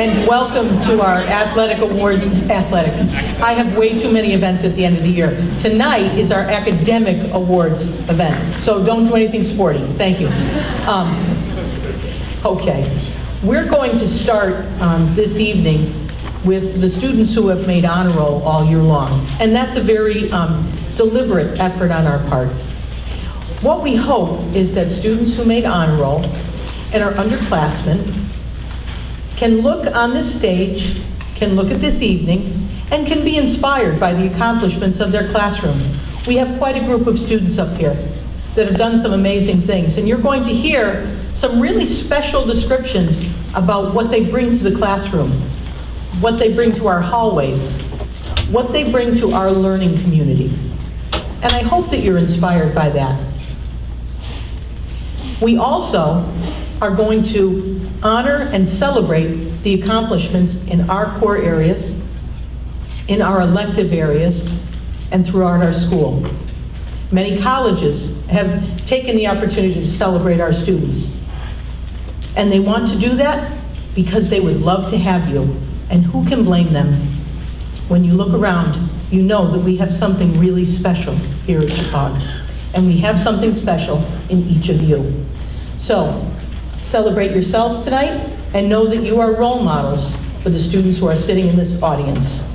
and welcome to our Athletic Award. I have way too many events at the end of the year. Tonight is our Academic Awards event, so don't do anything sporty. Thank you. Okay, we're going to start this evening with the students who have made honor roll all year long, and that's a very deliberate effort on our part. What we hope is that students who made honor roll and are underclassmen can look on this stage, can look at this evening, and can be inspired by the accomplishments of their classroom. We have quite a group of students up here that have done some amazing things, and you're going to hear some really special descriptions about what they bring to the classroom, what they bring to our hallways, what they bring to our learning community. And I hope that you're inspired by that. We also are going to honor and celebrate the accomplishments in our core areas, in our elective areas, and throughout our school. Many colleges have taken the opportunity to celebrate our students. And they want to do that because they would love to have you. And who can blame them? When you look around, you know that we have something really special here at Chicago. And we have something special in each of you. So, celebrate yourselves tonight and know that you are role models for the students who are sitting in this audience.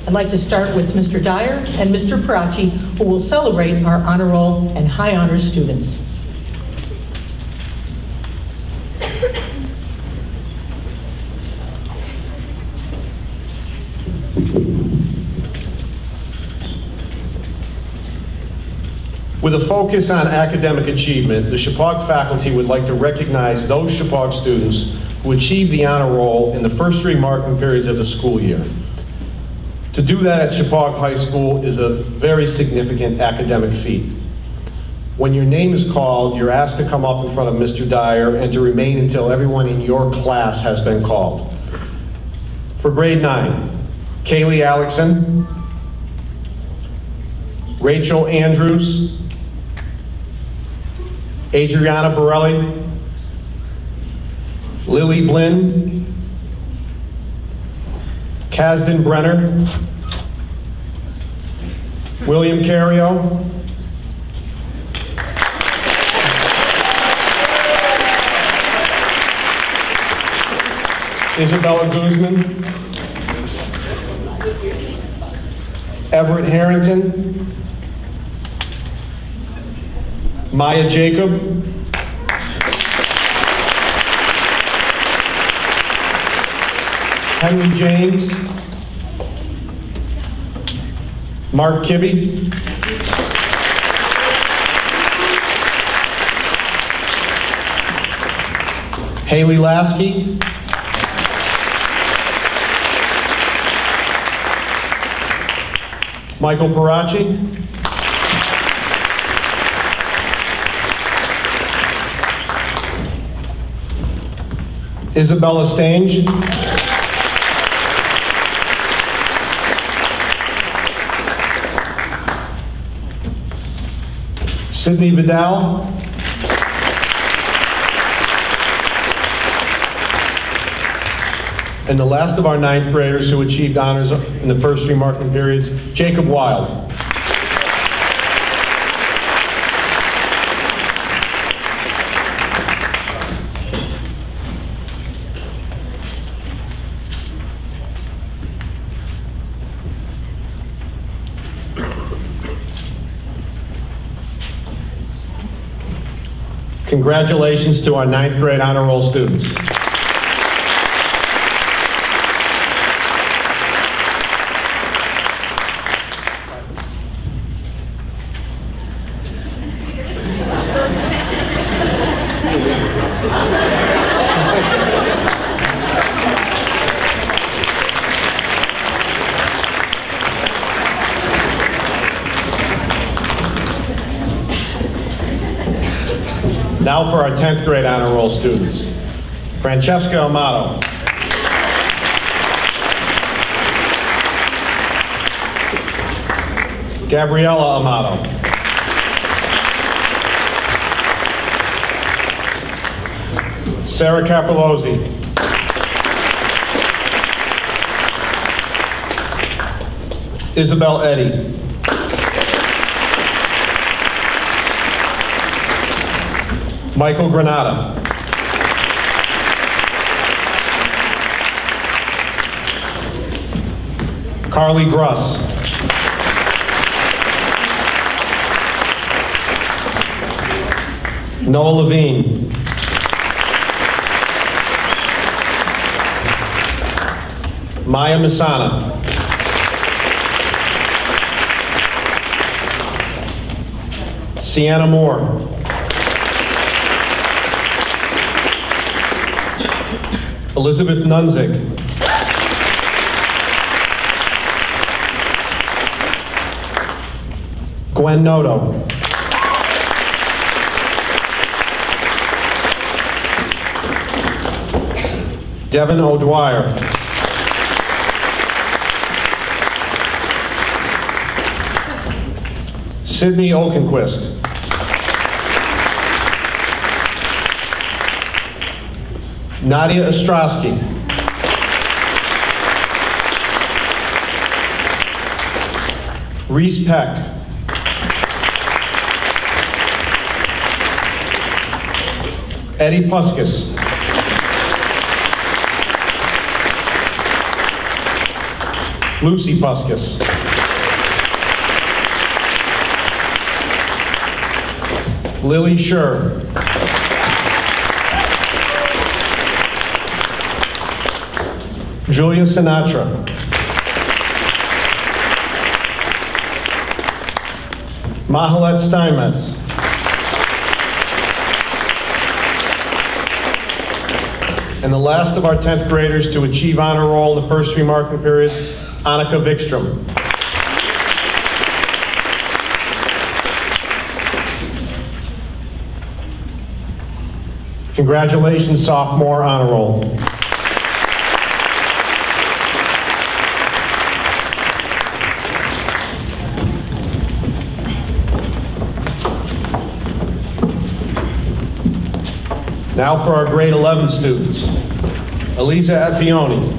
I'd like to start with Mr. Dyer and Mr. Parachi, who will celebrate our honor roll and high honor students. With a focus on academic achievement, the Chippewa faculty would like to recognize those Chippewa students who achieved the honor roll in the first 3 marking periods of the school year. To do that at Chippewa High School is a very significant academic feat. When your name is called, you're asked to come up in front of Mr. Dyer and to remain until everyone in your class has been called. For grade 9, Kaylee Alexson, Rachel Andrews, Adriana Borelli, Lily Blinn, Kasdan Brenner, William Cario, Isabella Guzman, Everett Harrington, Maya Jacob, Henry James, Mark Kibbe, Haley Lasky, Michael Parachi, Isabella Stange, Sydney Vidal, and the last of our 9th graders who achieved honors in the first 3 marking periods, Jacob Wild. Congratulations to our 9th grade honor roll students. Now for our 10th grade honor roll students. Francesca Amato. Gabriella Amato. Sarah Capelozzi. Isabel Eddy. Michael Granata. Carly Gruss. Noah Levine. Maya Masana. Sienna Moore. Elizabeth Nunzig. Gwen Noto. Devin O'Dwyer. Sydney Okenquist. Nadia Ostrowski. Reese Peck. Eddie Puskas. Lucy Puskas. Lily Scher. Julia Sinatra. Mahalet Steinmetz. And the last of our 10th graders to achieve honor roll in the first 3 marking periods, Annika Vikstrom. Congratulations, sophomore honor roll. Now for our grade 11 students. Elisa Effioni.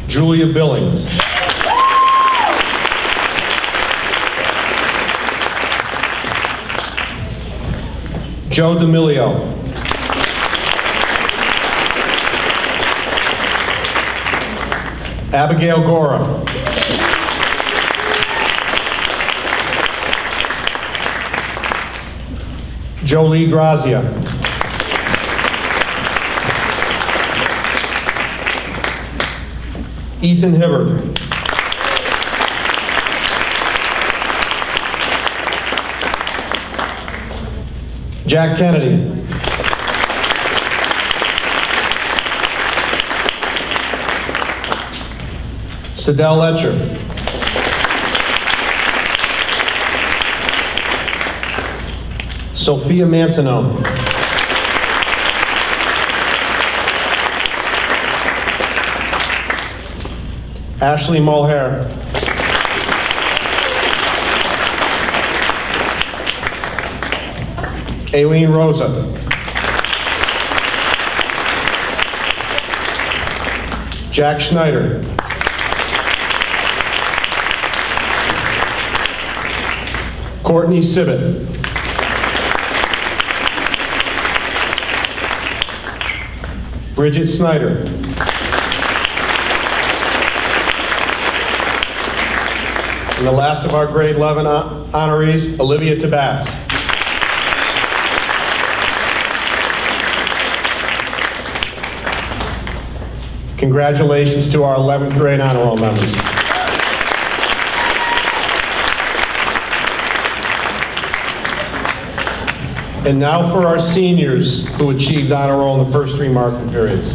Julia Billings. Joe D'Amelio. Abigail Gora. Jolie Grazia. Ethan Hibbert. Jack Kennedy. Sidel Etcher. Sophia Mansono. Ashley Mulhare. Aileen Rosa. Jack Schneider. Courtney Sibbett. Bridget Snyder. And the last of our grade 11 honorees, Olivia Tabats. Congratulations to our 11th grade honor roll members. And now for our seniors who achieved honor roll in the first 3 marking periods.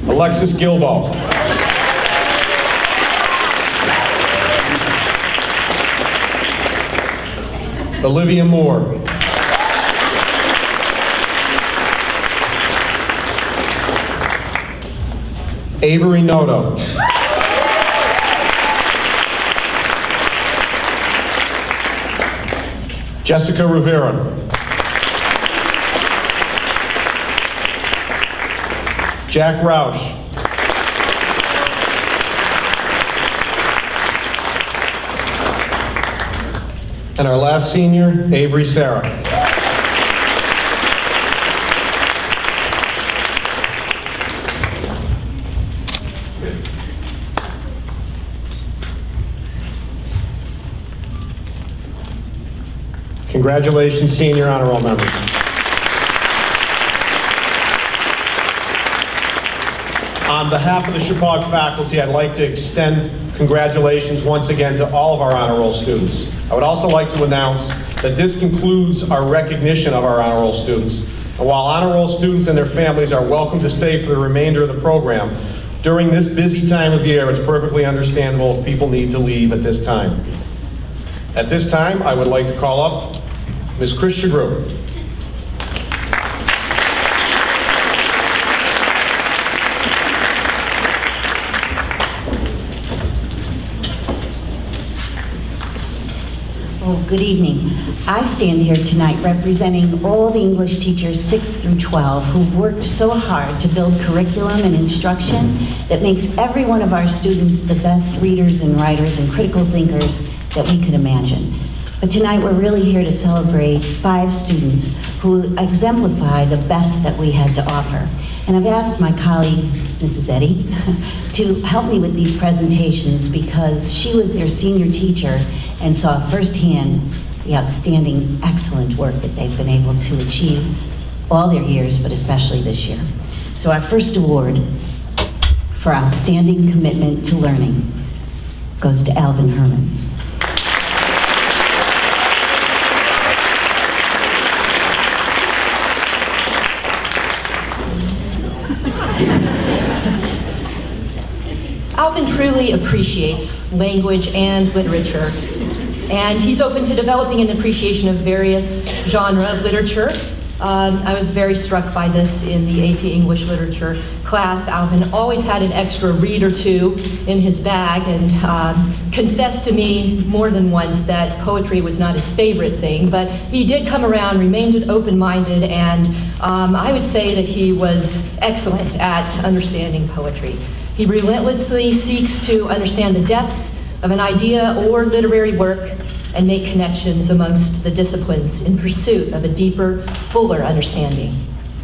Alexis Gilbo. Olivia Moore. Avery Noto. Jessica Rivera. Jack Roush. And our last senior, Avery Sarah. Congratulations, senior honor roll members. On behalf of the Chippewa faculty, I'd like to extend congratulations once again to all of our honor roll students. I would also like to announce that this concludes our recognition of our honor roll students. And while honor roll students and their families are welcome to stay for the remainder of the program, during this busy time of year, it's perfectly understandable if people need to leave at this time. At this time, I would like to call up Ms. Chris Shagru. Well, good evening. I stand here tonight representing all the English teachers 6 through 12 who worked so hard to build curriculum and instruction that makes every one of our students the best readers and writers and critical thinkers that we could imagine. But tonight we're really here to celebrate 5 students who exemplify the best that we had to offer. And I've asked my colleague, Mrs. Eddy, to help me with these presentations because she was their senior teacher and saw firsthand the outstanding, excellent work that they've been able to achieve all their years, but especially this year. So our first award for outstanding commitment to learning goes to Alvin Hermans. Alvin truly appreciates language and literature, and he's open to developing an appreciation of various genres of literature. I was very struck by this in the AP English Literature class. Alvin always had an extra read or two in his bag and confessed to me more than once that poetry was not his favorite thing, but he did come around, remained open-minded, and I would say that he was excellent at understanding poetry. He relentlessly seeks to understand the depths of an idea or literary work and make connections amongst the disciplines in pursuit of a deeper, fuller understanding.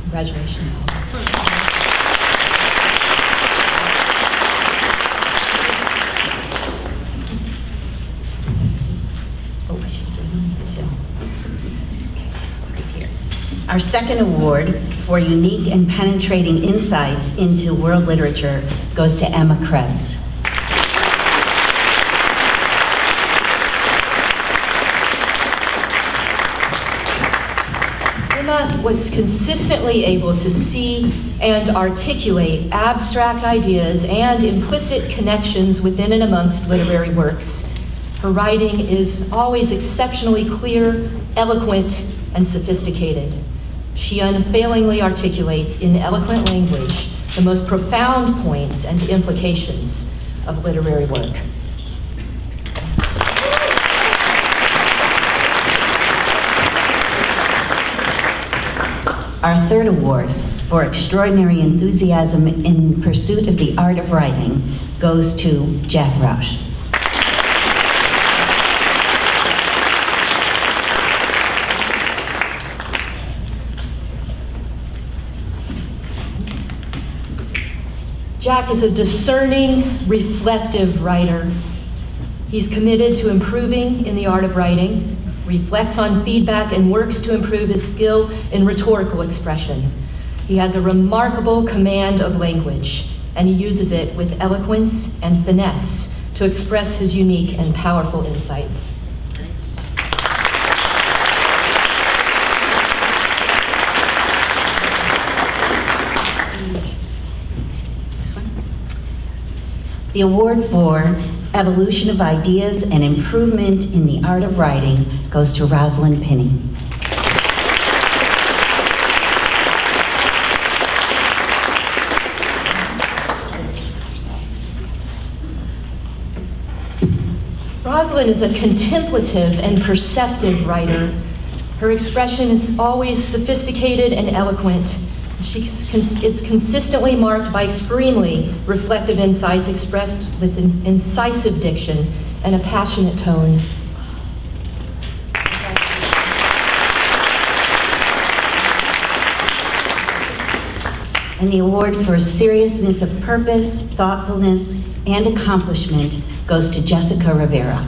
Congratulations. Our second award for unique and penetrating insights into world literature goes to Emma Krebs. Emma was consistently able to see and articulate abstract ideas and implicit connections within and amongst literary works. Her writing is always exceptionally clear, eloquent, and sophisticated. She unfailingly articulates in eloquent language the most profound points and implications of literary work. Our third award for extraordinary enthusiasm in pursuit of the art of writing goes to Jack Roush. Jack is a discerning, reflective writer. He's committed to improving in the art of writing, reflects on feedback, and works to improve his skill in rhetorical expression. He has a remarkable command of language, and he uses it with eloquence and finesse to express his unique and powerful insights. The award for evolution of ideas and improvement in the art of writing goes to Rosalind Pinney. Rosalind is a contemplative and perceptive writer. Her expression is always sophisticated and eloquent, It's consistently marked by extremely reflective insights expressed with an incisive diction and a passionate tone. And the award for seriousness of purpose, thoughtfulness, and accomplishment goes to Jessica Rivera.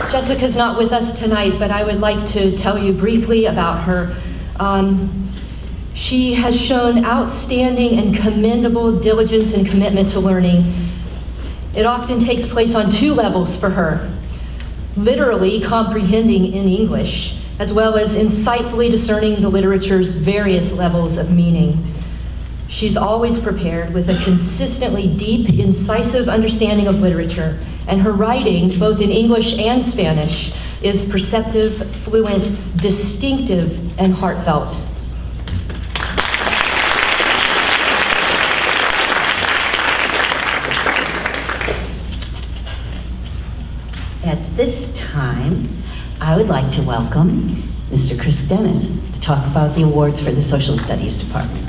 Jessica's not with us tonight, but I would like to tell you briefly about her. She has shown outstanding and commendable diligence and commitment to learning. It often takes place on two levels for her: literally comprehending in English, as well as insightfully discerning the literature's various levels of meaning. She's always prepared with a consistently deep, incisive understanding of literature, and her writing, both in English and Spanish, is perceptive, fluent, distinctive, and heartfelt. At this time, I would like to welcome Mr. Chris Dennis to talk about the awards for the Social Studies Department.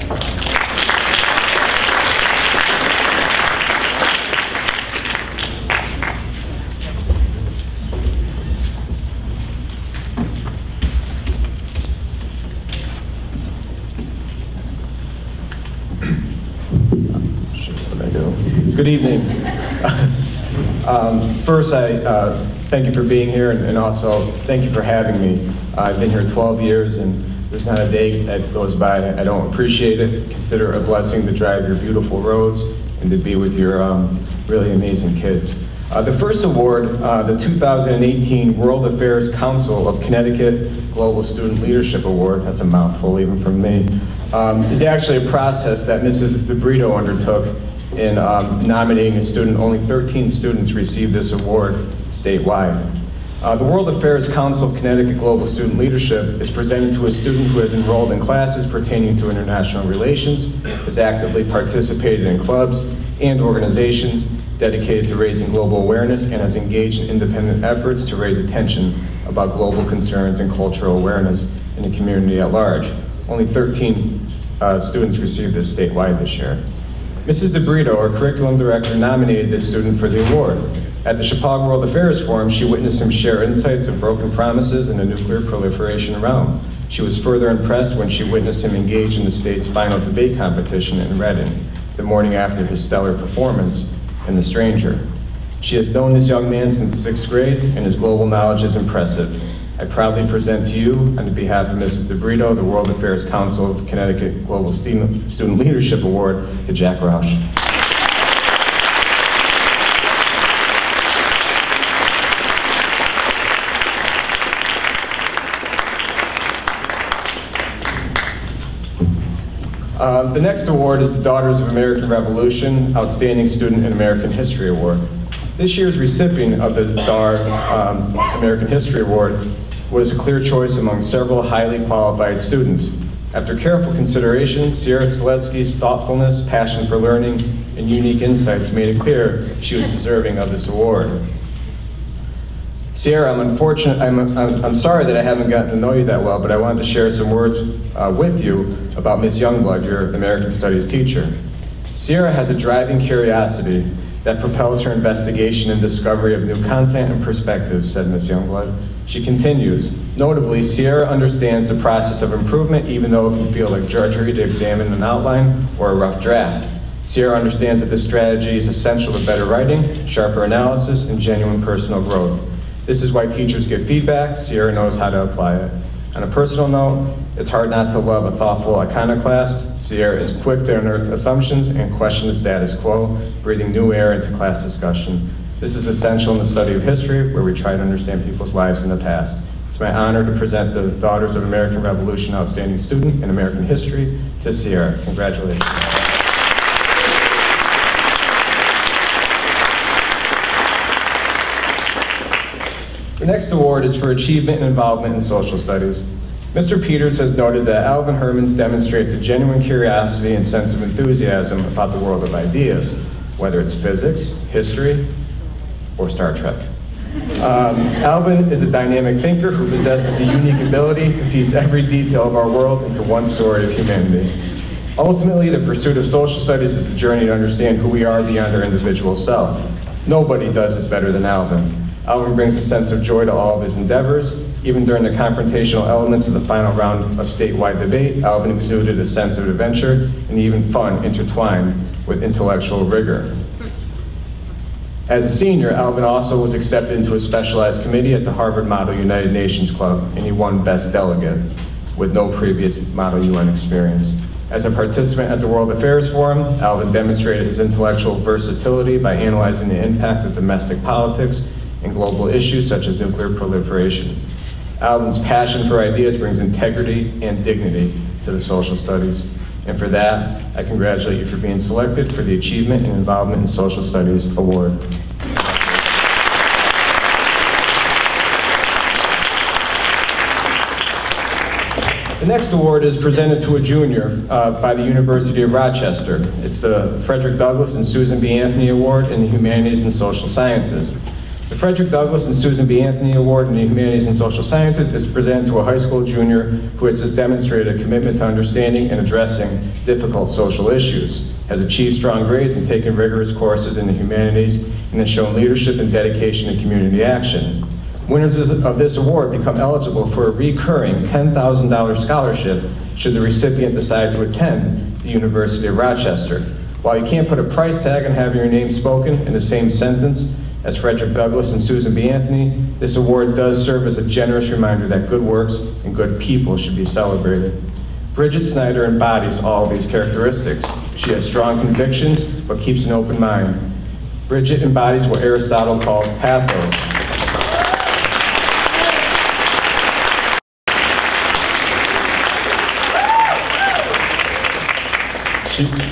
Good evening. First, I thank you for being here, and also thank you for having me. I've been here 12 years, and there's not a day that goes by that I don't appreciate it. Consider it a blessing to drive your beautiful roads and to be with your really amazing kids. The first award, the 2018 World Affairs Council of Connecticut Global Student Leadership Award, that's a mouthful even from me, is actually a process that Mrs. DeBrito undertook in nominating a student. Only 13 students received this award statewide. The World Affairs Council of Connecticut Global Student Leadership is presented to a student who has enrolled in classes pertaining to international relations, has actively participated in clubs and organizations dedicated to raising global awareness, and has engaged in independent efforts to raise attention about global concerns and cultural awareness in the community at large. Only 13 students received this statewide this year. Mrs. DeBrito, our curriculum director, nominated this student for the award. At the Chicago World Affairs Forum, she witnessed him share insights of broken promises in the nuclear proliferation realm. She was further impressed when she witnessed him engage in the state's final debate competition in Reading, the morning after his stellar performance in The Stranger. She has known this young man since 6th grade, and his global knowledge is impressive. I proudly present to you, on behalf of Mrs. DeBrito, the World Affairs Council of Connecticut Global Student Leadership Award to Jack Roush. The next award is the Daughters of American Revolution Outstanding Student in American History Award. This year's recipient of the DAR American History Award was a clear choice among several highly qualified students. After careful consideration, Sierra Seletsky's thoughtfulness, passion for learning, and unique insights made it clear she was deserving of this award. Sierra, I'm sorry that I haven't gotten to know you that well, but I wanted to share some words with you about Ms. Youngblood, your American Studies teacher. Sierra has a driving curiosity that propels her investigation and discovery of new content and perspectives, said Ms. Youngblood. She continues, notably, Sierra understands the process of improvement even though it can feel like drudgery to examine an outline or a rough draft. Sierra understands that this strategy is essential to better writing, sharper analysis, and genuine personal growth. This is why teachers give feedback. Sierra knows how to apply it. On a personal note, it's hard not to love a thoughtful iconoclast. Sierra is quick to unearth assumptions and question the status quo, breathing new air into class discussion. This is essential in the study of history, where we try to understand people's lives in the past. It's my honor to present the Daughters of American Revolution Outstanding Student in American History to Sierra. Congratulations. The next award is for achievement and involvement in social studies. Mr. Peters has noted that Alvin Hermans demonstrates a genuine curiosity and sense of enthusiasm about the world of ideas, whether it's physics, history, or Star Trek. Alvin is a dynamic thinker who possesses a unique ability to piece every detail of our world into one story of humanity. Ultimately, the pursuit of social studies is a journey to understand who we are beyond our individual self. Nobody does this better than Alvin. Alvin brings a sense of joy to all of his endeavors. Even during the confrontational elements of the final round of statewide debate, Alvin exuded a sense of adventure and even fun intertwined with intellectual rigor. As a senior, Alvin also was accepted into a specialized committee at the Harvard Model United Nations Club, and he won Best Delegate with no previous Model UN experience. As a participant at the World Affairs Forum, Alvin demonstrated his intellectual versatility by analyzing the impact of domestic politics and global issues such as nuclear proliferation. Alvin's passion for ideas brings integrity and dignity to the social studies. And for that, I congratulate you for being selected for the Achievement and Involvement in Social Studies Award. The next award is presented to a junior by the University of Rochester. It's the Frederick Douglass and Susan B. Anthony Award in the Humanities and Social Sciences. The Frederick Douglass and Susan B. Anthony Award in the Humanities and Social Sciences is presented to a high school junior who has demonstrated a commitment to understanding and addressing difficult social issues, has achieved strong grades and taken rigorous courses in the humanities, and has shown leadership and dedication to community action. Winners of this award become eligible for a recurring $10,000 scholarship should the recipient decide to attend the University of Rochester. While you can't put a price tag on having your name spoken in the same sentence as Frederick Douglass and Susan B. Anthony, this award does serve as a generous reminder that good works and good people should be celebrated. Bridget Snyder embodies all of these characteristics. She has strong convictions, but keeps an open mind. Bridget embodies what Aristotle called pathos.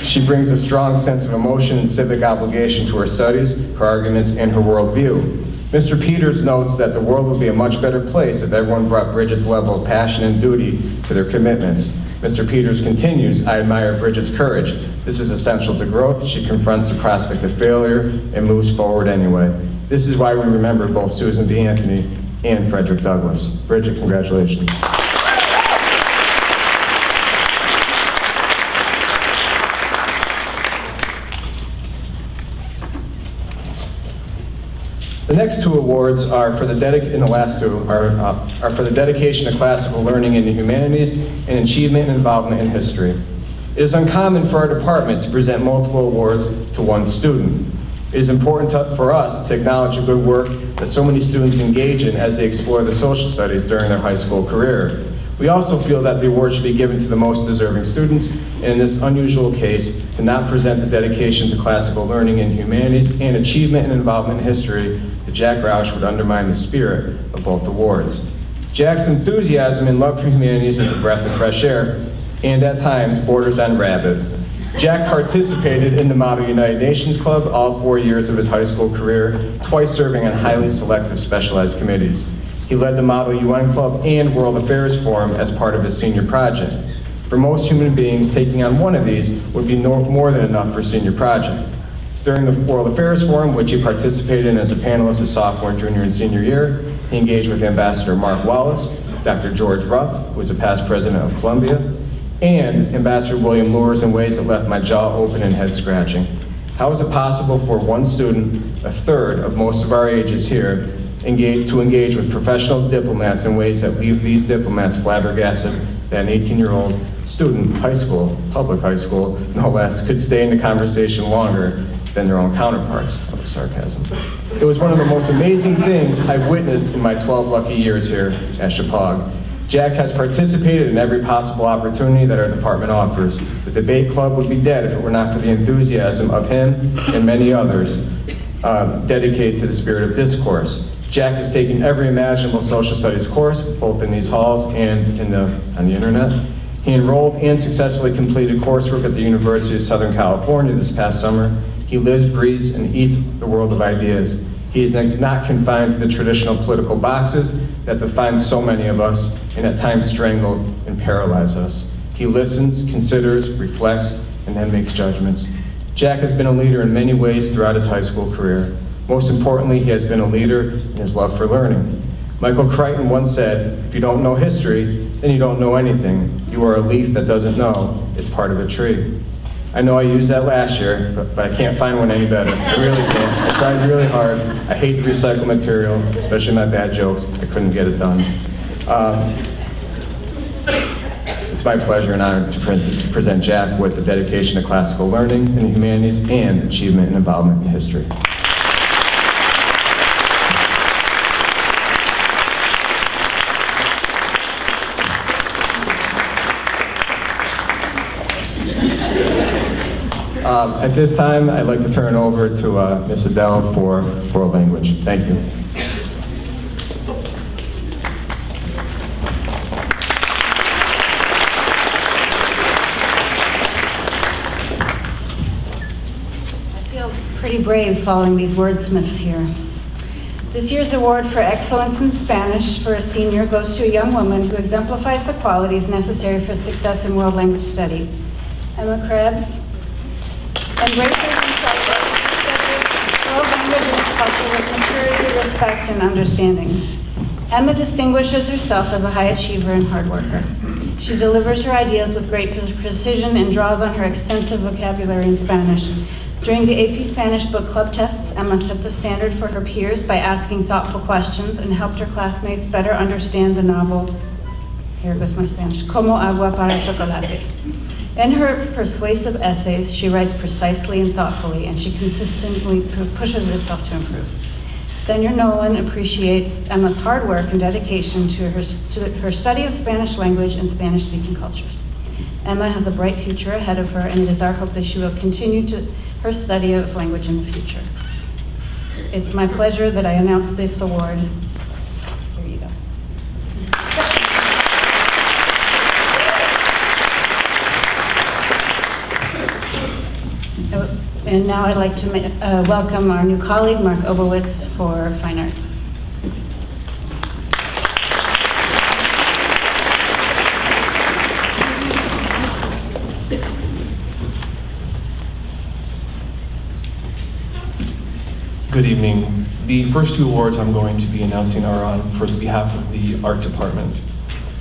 She brings a strong sense of emotion and civic obligation to her studies, her arguments, and her worldview. Mr. Peters notes that the world would be a much better place if everyone brought Bridget's level of passion and duty to their commitments. Mr. Peters continues, I admire Bridget's courage. This is essential to growth. She confronts the prospect of failure and moves forward anyway. This is why we remember both Susan B. Anthony and Frederick Douglass. Bridget, congratulations. The next two awards are for the dedication to classical learning in the humanities and achievement and involvement in history. It is uncommon for our department to present multiple awards to one student. It is important for us to acknowledge the good work that so many students engage in as they explore the social studies during their high school career. We also feel that the award should be given to the most deserving students, and in this unusual case, to not present the dedication to classical learning in humanities and achievement and involvement in history to Jack Roush would undermine the spirit of both awards. Jack's enthusiasm and love for humanities is a breath of fresh air, and at times borders on rabid. Jack participated in the Model United Nations Club all 4 years of his high school career, twice serving on highly selective specialized committees. He led the Model UN Club and World Affairs Forum as part of his senior project. For most human beings, taking on one of these would be more than enough for senior project. During the World Affairs Forum, which he participated in as a panelist his sophomore, junior, and senior year, he engaged with Ambassador Mark Wallace, Dr. George Rupp, who was a past president of Columbia, and Ambassador William Lures in ways that left my jaw open and head scratching. How is it possible for one student, a third of most of our ages here, to engage with professional diplomats in ways that leave these diplomats flabbergasted that an 18-year-old student, high school, public high school, no less, could stay in the conversation longer than their own counterparts? That was sarcasm. It was one of the most amazing things I've witnessed in my 12 lucky years here at Chippewa. Jack has participated in every possible opportunity that our department offers. The debate club would be dead if it were not for the enthusiasm of him and many others dedicated to the spirit of discourse. Jack has taken every imaginable social studies course, both in these halls and on the internet. He enrolled and successfully completed coursework at the University of Southern California this past summer. He lives, breathes, and eats the world of ideas. He is not confined to the traditional political boxes that define so many of us and at times strangle and paralyze us. He listens, considers, reflects, and then makes judgments. Jack has been a leader in many ways throughout his high school career. Most importantly, he has been a leader in his love for learning. Michael Crichton once said, "If you don't know history, then you don't know anything. You are a leaf that doesn't know it's part of a tree." I know I used that last year, but I can't find one any better. I really can't. I tried really hard. I hate to recycle material, especially my bad jokes. I couldn't get it done. It's my pleasure and honor to present Jack with the dedication to classical learning in the humanities and achievement and involvement in history. At this time, I'd like to turn it over to Ms. Adele for world language. Thank you. I feel pretty brave following these wordsmiths here. This year's award for excellence in Spanish for a senior goes to a young woman who exemplifies the qualities necessary for success in world language study. Emma Krebs embraces and celebrates world language and culture with maturity, respect, and understanding. Emma distinguishes herself as a high achiever and hard worker. She delivers her ideas with great precision and draws on her extensive vocabulary in Spanish. During the AP Spanish Book Club tests, Emma set the standard for her peers by asking thoughtful questions and helped her classmates better understand the novel, here goes my Spanish, Como agua para chocolate. In her persuasive essays, she writes precisely and thoughtfully, and she consistently pushes herself to improve. Senior Nolan appreciates Emma's hard work and dedication to her study of Spanish language and Spanish-speaking cultures. Emma has a bright future ahead of her, and it is our hope that she will continue her study of language in the future. It's my pleasure that I announce this award. Here you go. And now I'd like to welcome our new colleague, Mark Obowitz, for Fine Arts. Good evening. The first two awards I'm going to be announcing are on for behalf of the Art Department.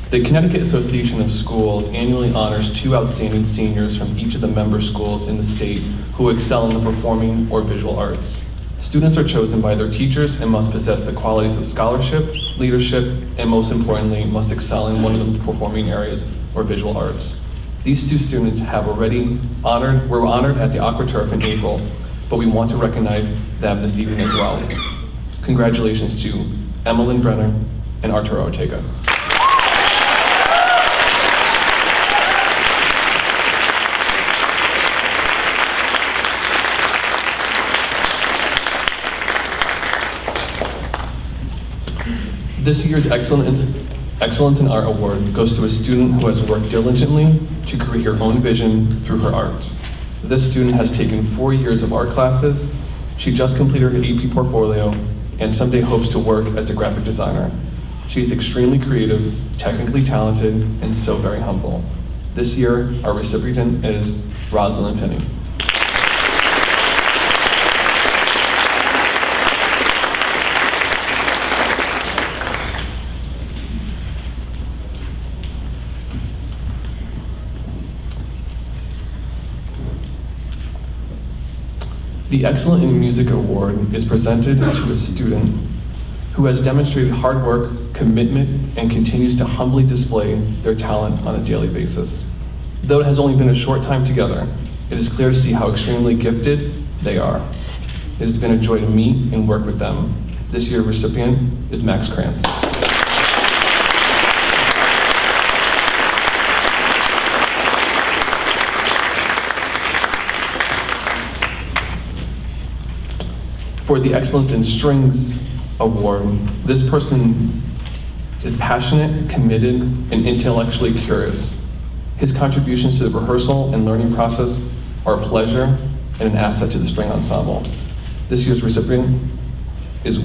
The Connecticut Association of Schools annually honors 2 outstanding seniors from each of the member schools in the state who excel in the performing or visual arts. Students are chosen by their teachers and must possess the qualities of scholarship, leadership, and most importantly, must excel in one of the performing areas or visual arts. These 2 students were honored at the AquaTurf in April, but we want to recognize them this evening as well. Congratulations to Emmeline Brenner and Arturo Ortega. This year's Excellence in Art Award goes to a student who has worked diligently to create her own vision through her art. This student has taken 4 years of art classes. She just completed her AP portfolio and someday hopes to work as a graphic designer. She is extremely creative, technically talented, and so very humble. This year, our recipient is Rosalind Penny. The Excellent in Music Award is presented to a student who has demonstrated hard work, commitment, and continues to humbly display their talent on a daily basis. Though it has only been a short time together, it is clear to see how extremely gifted they are. It has been a joy to meet and work with them. This year's recipient is Max Krantz. For the Excellence in Strings Award, this person is passionate, committed, and intellectually curious. His contributions to the rehearsal and learning process are a pleasure and an asset to the string ensemble. This year's recipient is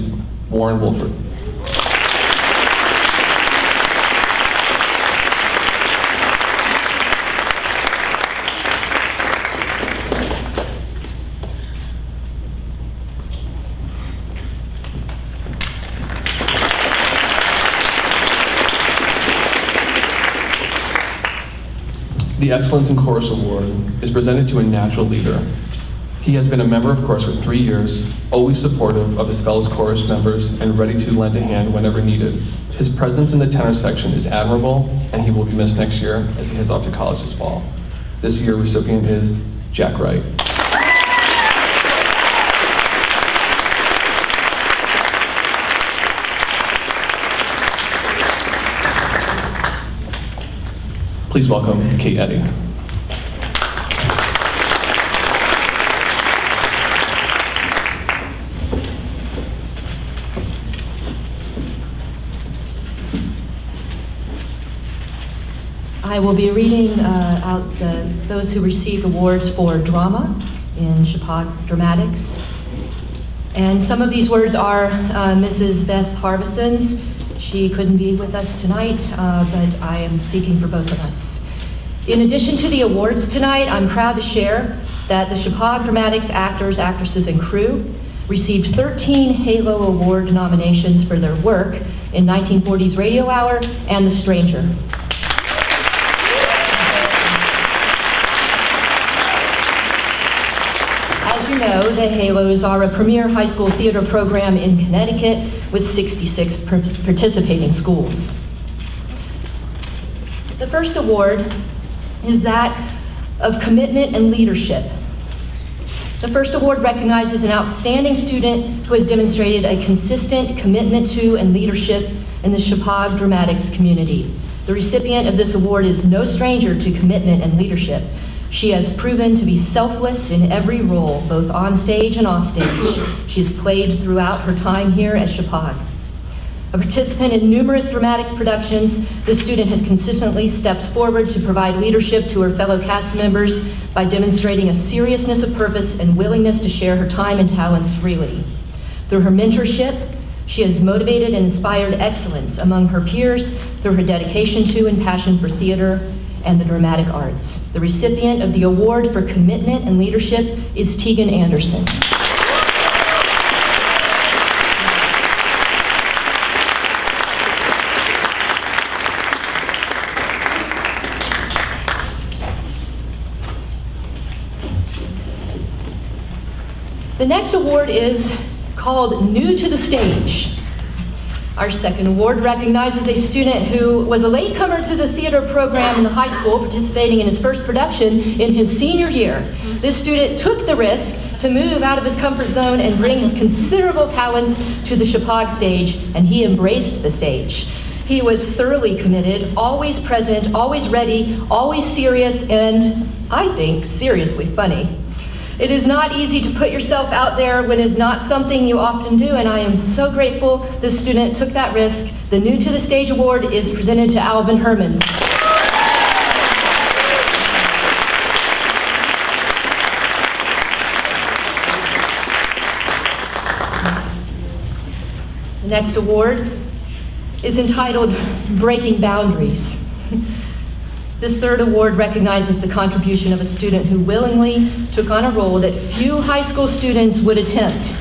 Warren Wolford. The Excellence in Chorus Award is presented to a natural leader. He has been a member of chorus for 3 years, always supportive of his fellow chorus members and ready to lend a hand whenever needed. His presence in the tenor section is admirable, and he will be missed next year as he heads off to college this fall. This year's recipient is Jack Wright. Please welcome Kate Eddy. I will be reading out those who received awards for drama in Chapag Dramatics. And some of these words are Mrs. Beth Harbison's. She couldn't be with us tonight, but I am speaking for both of us. In addition to the awards tonight, I'm proud to share that the Chapag Dramatics actors, actresses, and crew received 13 Halo Award nominations for their work in 1940s Radio Hour and The Stranger. As you know, the Halos are a premier high school theater program in Connecticut with 66 participating schools. The first award is that of commitment and leadership. The first award recognizes an outstanding student who has demonstrated a consistent commitment to and leadership in the Chapag Dramatics community. The recipient of this award is no stranger to commitment and leadership. She has proven to be selfless in every role, both on stage and off stage. She has played throughout her time here at Chapag. A participant in numerous dramatics productions, this student has consistently stepped forward to provide leadership to her fellow cast members by demonstrating a seriousness of purpose and willingness to share her time and talents freely. Through her mentorship, she has motivated and inspired excellence among her peers through her dedication to and passion for theater and the dramatic arts. The recipient of the award for commitment and leadership is Tegan Anderson. The next award is called New to the Stage. Our second award recognizes a student who was a latecomer to the theater program in the high school, participating in his first production in his senior year. This student took the risk to move out of his comfort zone and bring his considerable talents to the Chapag stage, and he embraced the stage. He was thoroughly committed, always present, always ready, always serious, and I think seriously funny. It is not easy to put yourself out there when it's not something you often do, and I am so grateful this student took that risk. The New to the Stage Award is presented to Alvin Hermans. The next award is entitled Breaking Boundaries. This third award recognizes the contribution of a student who willingly took on a role that few high school students would attempt.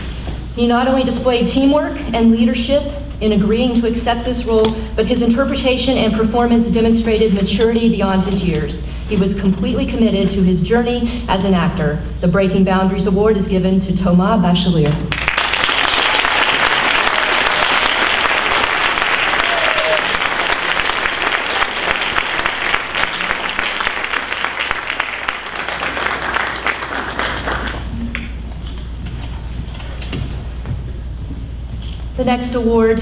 He not only displayed teamwork and leadership in agreeing to accept this role, but his interpretation and performance demonstrated maturity beyond his years. He was completely committed to his journey as an actor. The Breaking Boundaries Award is given to Thomas Bachelier. The next award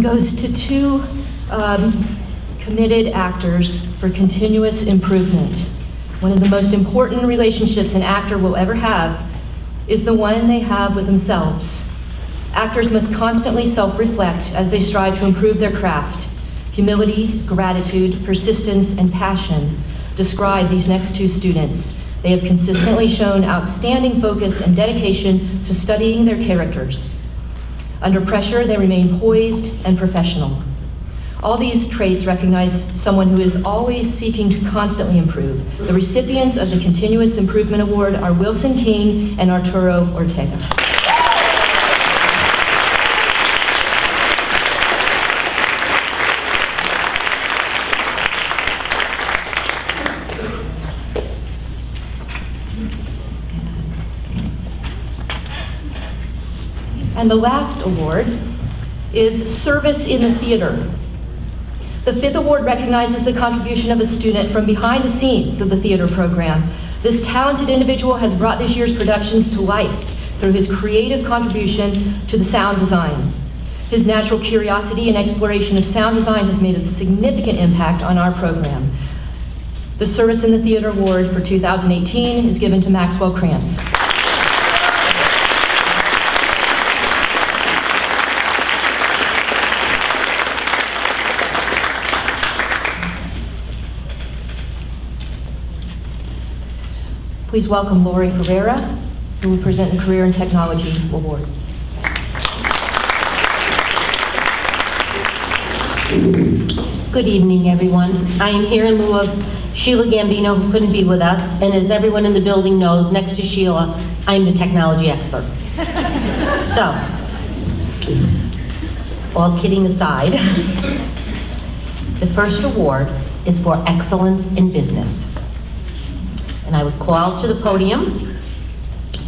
goes to two committed actors for continuous improvement. One of the most important relationships an actor will ever have is the one they have with themselves. Actors must constantly self-reflect as they strive to improve their craft. Humility, gratitude, persistence, and passion describe these next two students. They have consistently shown outstanding focus and dedication to studying their characters. Under pressure, they remain poised and professional. All these traits recognize someone who is always seeking to constantly improve. The recipients of the Continuous Improvement Award are Wilson King and Arturo Ortega. And the last award is Service in the Theater. The fifth award recognizes the contribution of a student from behind the scenes of the theater program. This talented individual has brought this year's productions to life through his creative contribution to the sound design. His natural curiosity and exploration of sound design has made a significant impact on our program. The Service in the Theater Award for 2018 is given to Maxwell Krantz. Please welcome Lori Ferreira, who will present the Career and Technology Awards. Good evening, everyone. I am here in lieu of Sheila Gambino, who couldn't be with us, and as everyone in the building knows, next to Sheila, I'm the technology expert. So, all kidding aside, the first award is for excellence in business. And I would call to the podium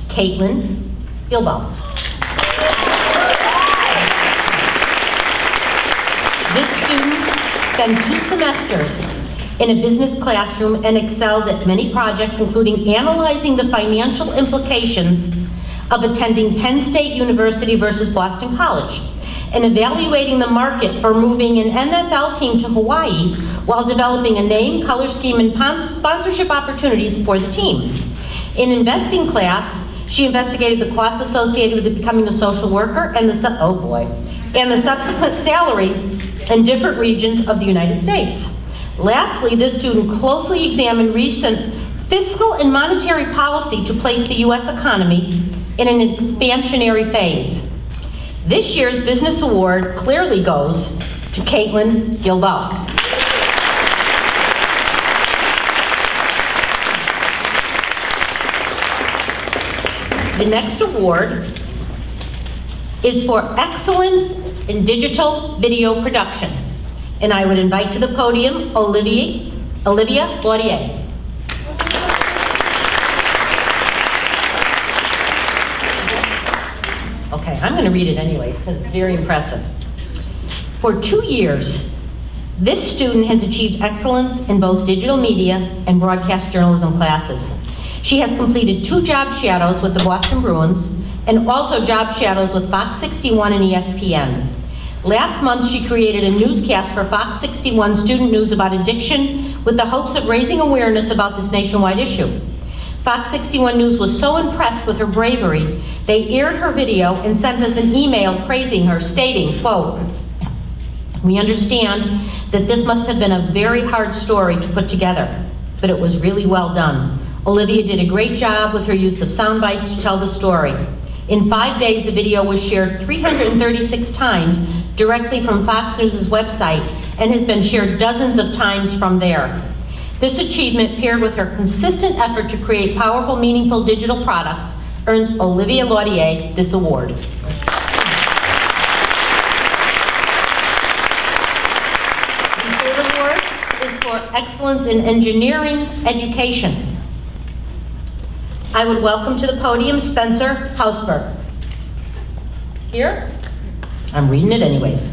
Caitlin Bilbao. This student spent 2 semesters in a business classroom and excelled at many projects, including analyzing the financial implications of attending Penn State University versus Boston College, and evaluating the market for moving an NFL team to Hawaii while developing a name, color scheme, and sponsorship opportunities for the team. In investing class, she investigated the costs associated with becoming a social worker and the subsequent salary in different regions of the United States. Lastly, this student closely examined recent fiscal and monetary policy to place the U.S. economy in an expansionary phase. This year's business award clearly goes to Caitlin Bilbao. The next award is for excellence in digital video production. And I would invite to the podium Olivia Laurier. Okay, I'm going to read it anyway because it's very impressive. For 2 years, this student has achieved excellence in both digital media and broadcast journalism classes. She has completed 2 job shadows with the Boston Bruins and also job shadows with Fox 61 and ESPN. Last month, she created a newscast for Fox 61 Student News about addiction with the hopes of raising awareness about this nationwide issue. Fox 61 News was so impressed with her bravery, they aired her video and sent us an email praising her, stating, quote, "We understand that this must have been a very hard story to put together, but it was really well done. Olivia did a great job with her use of sound bites to tell the story. In 5 days, the video was shared 336 times directly from Fox News' website and has been shared dozens of times from there. This achievement, paired with her consistent effort to create powerful, meaningful digital products, earns Olivia Laurier this award." The third award is for excellence in engineering education. I would welcome to the podium Spencer Hausberg. Here? I'm reading it anyways.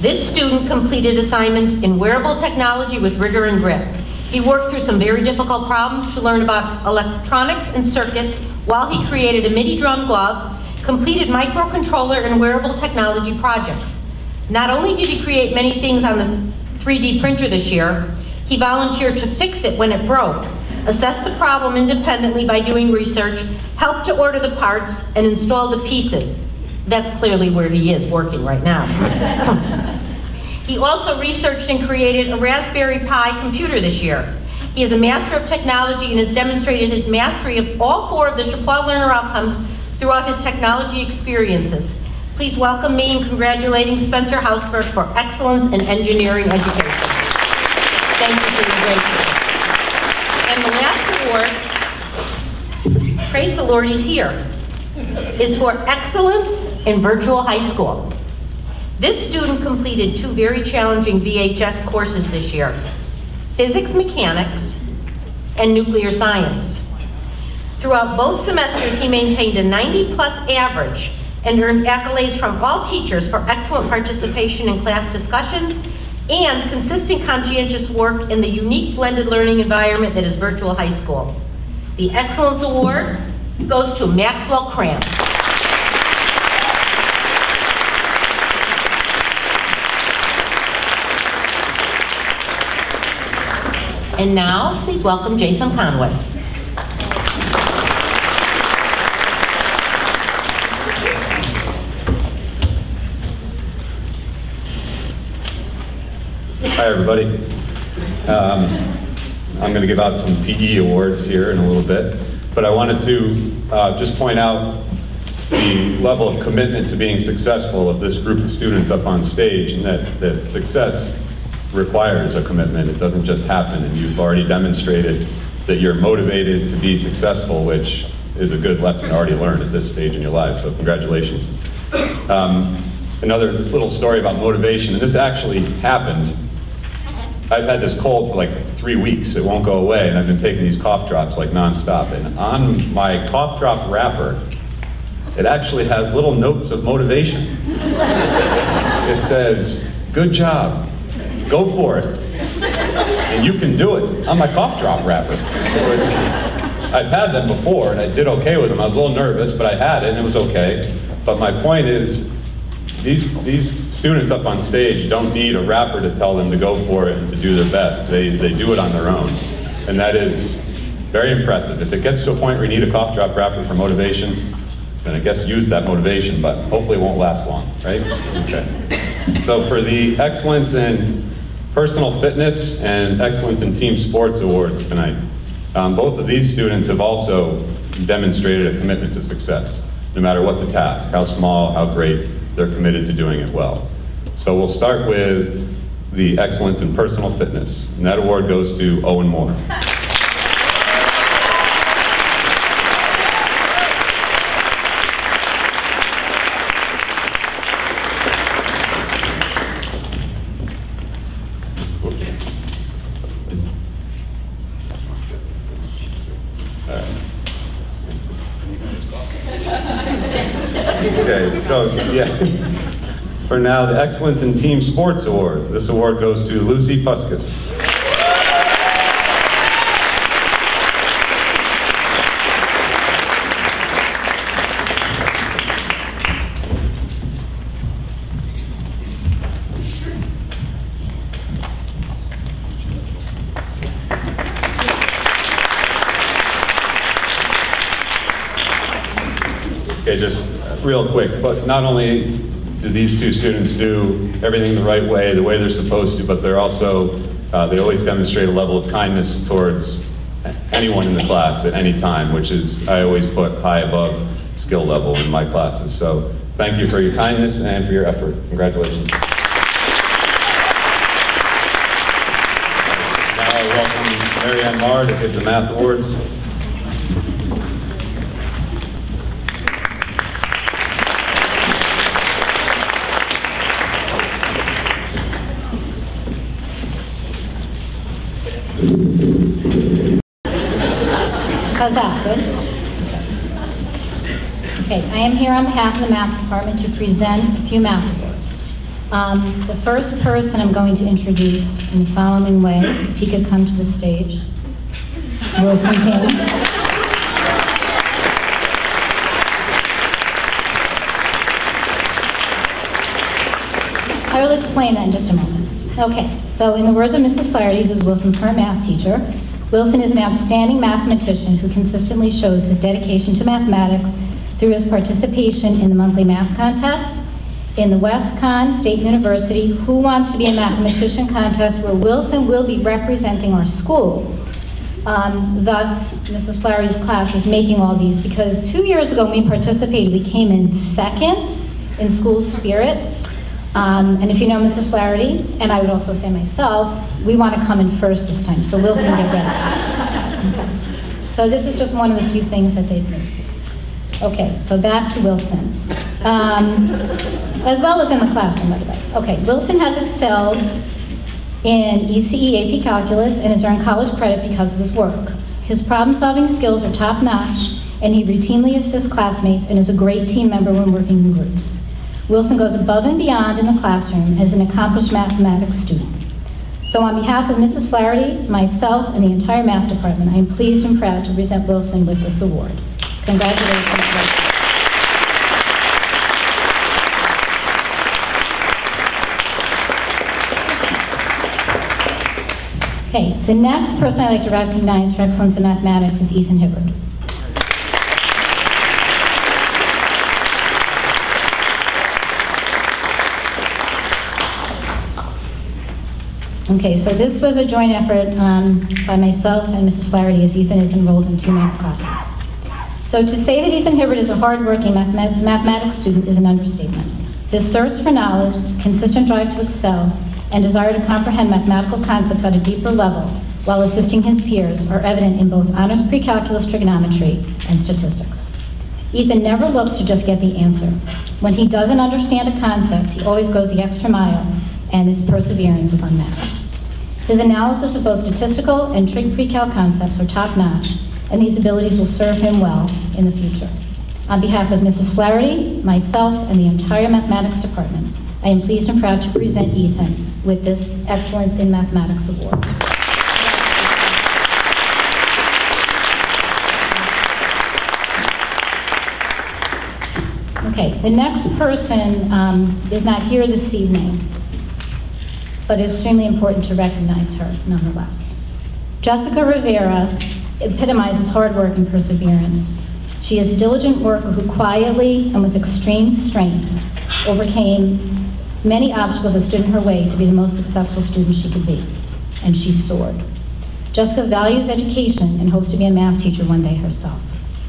This student completed assignments in wearable technology with rigor and grit. He worked through some very difficult problems to learn about electronics and circuits while he created a MIDI drum glove, completed microcontroller and wearable technology projects. Not only did he create many things on the 3D printer this year, he volunteered to fix it when it broke, assessed the problem independently by doing research, helped to order the parts, and install the pieces. That's clearly where he is working right now. He also researched and created a Raspberry Pi computer this year. He is a master of technology and has demonstrated his mastery of all 4 of the Chappelle Learner Outcomes throughout his technology experiences. Please welcome me in congratulating Spencer Hausberg for excellence in engineering education. Thank you for your great work. And the last award, praise the Lord, he's here, is for excellence in virtual high school. This student completed 2 very challenging VHS courses this year, physics mechanics and nuclear science. Throughout both semesters, he maintained a 90-plus average and earned accolades from all teachers for excellent participation in class discussions and consistent conscientious work in the unique blended learning environment that is virtual high school. The Excellence Award goes to Maxwell Krantz. And now, please welcome Jason Conway. Hi, everybody. I'm going to give out some PE awards here in a little bit, but I wanted to just point out the level of commitment to being successful of this group of students up on stage, and that success requires a commitment. It doesn't just happen, and you've already demonstrated that you're motivated to be successful, which is a good lesson already learned at this stage in your life, so congratulations. Another little story about motivation, and this actually happened. I've had this cold for like 3 weeks. It won't go away, and I've been taking these cough drops like nonstop. And on my cough drop wrapper, it actually has little notes of motivation. It says, "Good job, go for it, and you can do it," on my cough drop wrapper. I've had them before, and I did okay with them. I was a little nervous, but I had it, and it was okay. But my point is, these students up on stage don't need a rapper to tell them to go for it and to do their best. They do it on their own. And that is very impressive. If it gets to a point where you need a cough drop rapper for motivation, then I guess use that motivation, but hopefully it won't last long, right? Okay. So for the Excellence in Personal Fitness and Excellence in Team Sports Awards tonight, both of these students have also demonstrated a commitment to success, no matter what the task, how small, how great. They're committed to doing it well. So we'll start with the Excellence in Personal Fitness, and that award goes to Owen Moore. Okay, so yeah, for now, the Excellence in Team Sports Award. This award goes to Lucy Puskas. Okay, just real quick, but not only do these two students do everything the right way, the way they're supposed to, but they're also, they always demonstrate a level of kindness towards anyone in the class at any time, which is, I always put high above skill level in my classes. So thank you for your kindness and for your effort. Congratulations. Now I welcome Mary Ann Marr to give the Math Awards. How's that? Good? Okay, I am here on behalf of the Math Department to present a few Math Awards. The first person I'm going to introduce in the following way, if he could come to the stage. Wilson King. I will explain that in just a moment. Okay, so in the words of Mrs. Flaherty, who's Wilson's current math teacher, Wilson is an outstanding mathematician who consistently shows his dedication to mathematics through his participation in the monthly math contests, in the WestCon State University Who Wants to Be a Mathematician contest, where Wilson will be representing our school. Thus, Mrs. Flaherty's class is making all these because 2 years ago when we participated, we came in second in school spirit. And if you know Mrs. Flaherty, and I would also say myself, we want to come in first this time, so Wilson, get ready. Okay. So this is just one of the few things that they've made. Okay, so back to Wilson. As well as in the classroom, by the way. Okay, Wilson has excelled in ECE AP Calculus and has earned college credit because of his work. His problem-solving skills are top-notch, and he routinely assists classmates and is a great team member when working in groups. Wilson goes above and beyond in the classroom as an accomplished mathematics student. So on behalf of Mrs. Flaherty, myself, and the entire math department, I am pleased and proud to present Wilson with this award. Congratulations, Wilson. Okay, the next person I'd like to recognize for excellence in mathematics is Ethan Hibbard. Okay, so this was a joint effort by myself and Mrs. Flaherty, as Ethan is enrolled in 2 math classes. So to say that Ethan Hibbard is a hardworking mathematics student is an understatement. His thirst for knowledge, consistent drive to excel, and desire to comprehend mathematical concepts at a deeper level while assisting his peers are evident in both honors pre-calculus trigonometry and statistics. Ethan never looks to just get the answer. When he doesn't understand a concept, he always goes the extra mile, and his perseverance is unmatched. His analysis of both statistical and trig pre-cal concepts are top-notch, and these abilities will serve him well in the future. On behalf of Mrs. Flaherty, myself, and the entire mathematics department, I am pleased and proud to present Ethan with this Excellence in Mathematics Award. Okay, the next person is not here this evening, but it's extremely important to recognize her nonetheless. Jessica Rivera epitomizes hard work and perseverance. She is a diligent worker who quietly and with extreme strength overcame many obstacles that stood in her way to be the most successful student she could be, and she soared. Jessica values education and hopes to be a math teacher one day herself,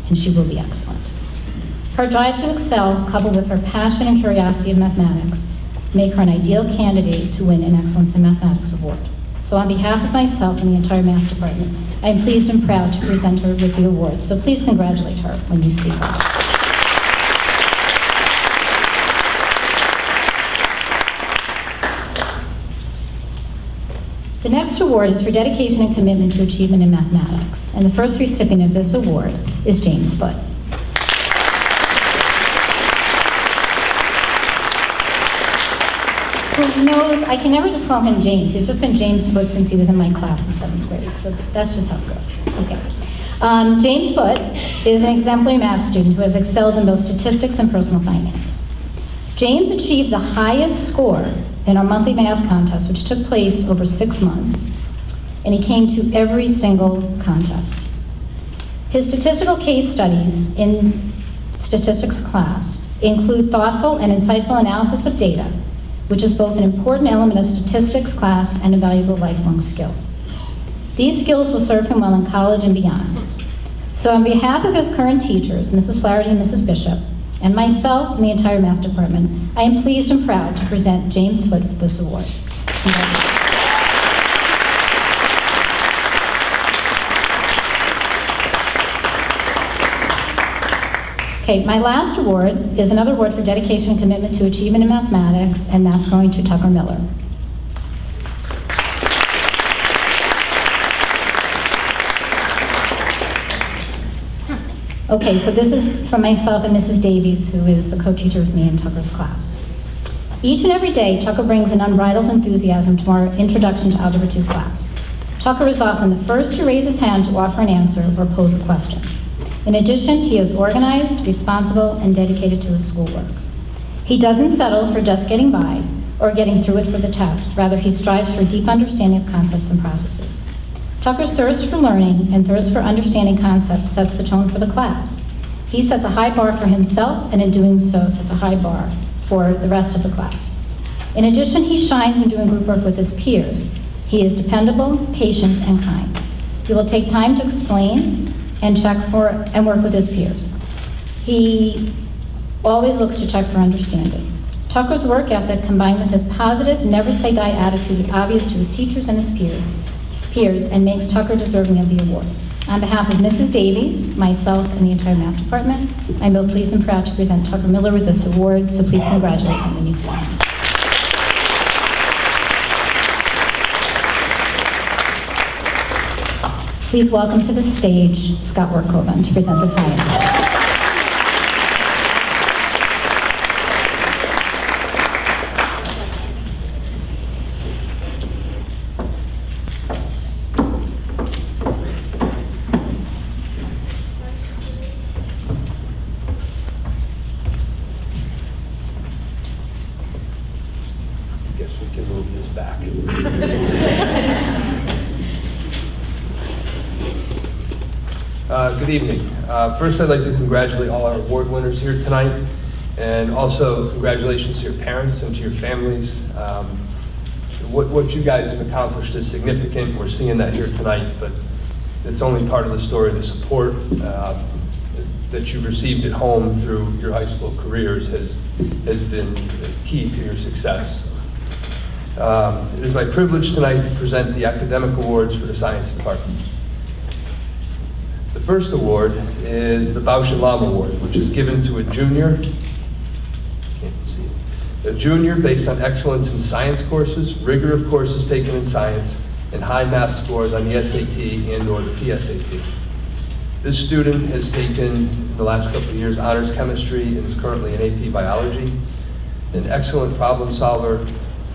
and she will be excellent. Her drive to excel, coupled with her passion and curiosity of mathematics, make her an ideal candidate to win an Excellence in Mathematics Award. So on behalf of myself and the entire math department, I am pleased and proud to present her with the award. So please congratulate her when you see her. The next award is for dedication and commitment to achievement in mathematics, and the first recipient of this award is James Foote. Who knows, I can never just call him James. He's just been James Foote since he was in my class in 7th grade, so that's just how it goes. Okay. James Foote is an exemplary math student who has excelled in both statistics and personal finance. James achieved the highest score in our monthly math contest, which took place over 6 months, and he came to every single contest. His statistical case studies in statistics class include thoughtful and insightful analysis of data, which is both an important element of statistics class and a valuable lifelong skill. These skills will serve him well in college and beyond. So on behalf of his current teachers, Mrs. Flaherty and Mrs. Bishop, and myself and the entire math department, I am pleased and proud to present James Foote with this award. Okay, my last award is another award for dedication and commitment to achievement in mathematics, and that's going to Tucker Miller. Okay, so this is from myself and Mrs. Davies, who is the co-teacher with me in Tucker's class. Each and every day, Tucker brings an unbridled enthusiasm to our Introduction to Algebra 2 class. Tucker is often the first to raise his hand to offer an answer or pose a question. In addition, he is organized, responsible, and dedicated to his schoolwork. He doesn't settle for just getting by or getting through it for the test. Rather, he strives for a deep understanding of concepts and processes. Tucker's thirst for learning and thirst for understanding concepts sets the tone for the class. He sets a high bar for himself, and in doing so, sets a high bar for the rest of the class. In addition, he shines when doing group work with his peers. He is dependable, patient, and kind. He will take time to explain and check for and work with his peers. He always looks to check for understanding. Tucker's work ethic, combined with his positive, never-say-die attitude, is obvious to his teachers and his peers and makes Tucker deserving of the award. On behalf of Mrs. Davies, myself, and the entire math department, I'm both pleased and proud to present Tucker Miller with this award, so please congratulate him when you see him. Please welcome to the stage Scott Workhoven to present the Science Award. Good evening. First, I'd like to congratulate all our award winners here tonight, and also congratulations to your parents and to your families. What you guys have accomplished is significant. We're seeing that here tonight, but it's only part of the story. The support that you've received at home through your high school careers has been key to your success. It is my privilege tonight to present the academic awards for the science department. The first award is the Bausch and Lomb Award, which is given to a junior, based on excellence in science courses, rigor of courses taken in science, and high math scores on the SAT and/or the PSAT. This student has taken, in the last couple of years, honors chemistry and is currently in AP biology. An excellent problem solver,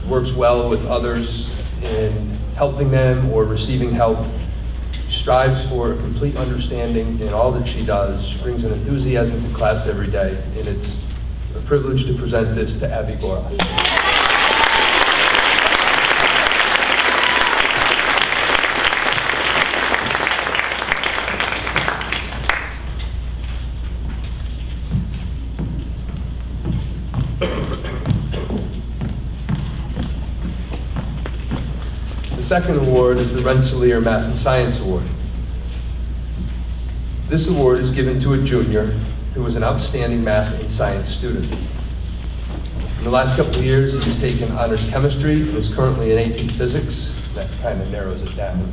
works well with others in helping them or receiving help, strives for a complete understanding in all that she does. She brings an enthusiasm to class every day, and it's a privilege to present this to Abby Gora. The second award is the Rensselaer Math and Science Award. This award is given to a junior who was an outstanding math and science student. In the last couple of years, he's taken honors chemistry and is currently in AP physics. That kind of narrows it down.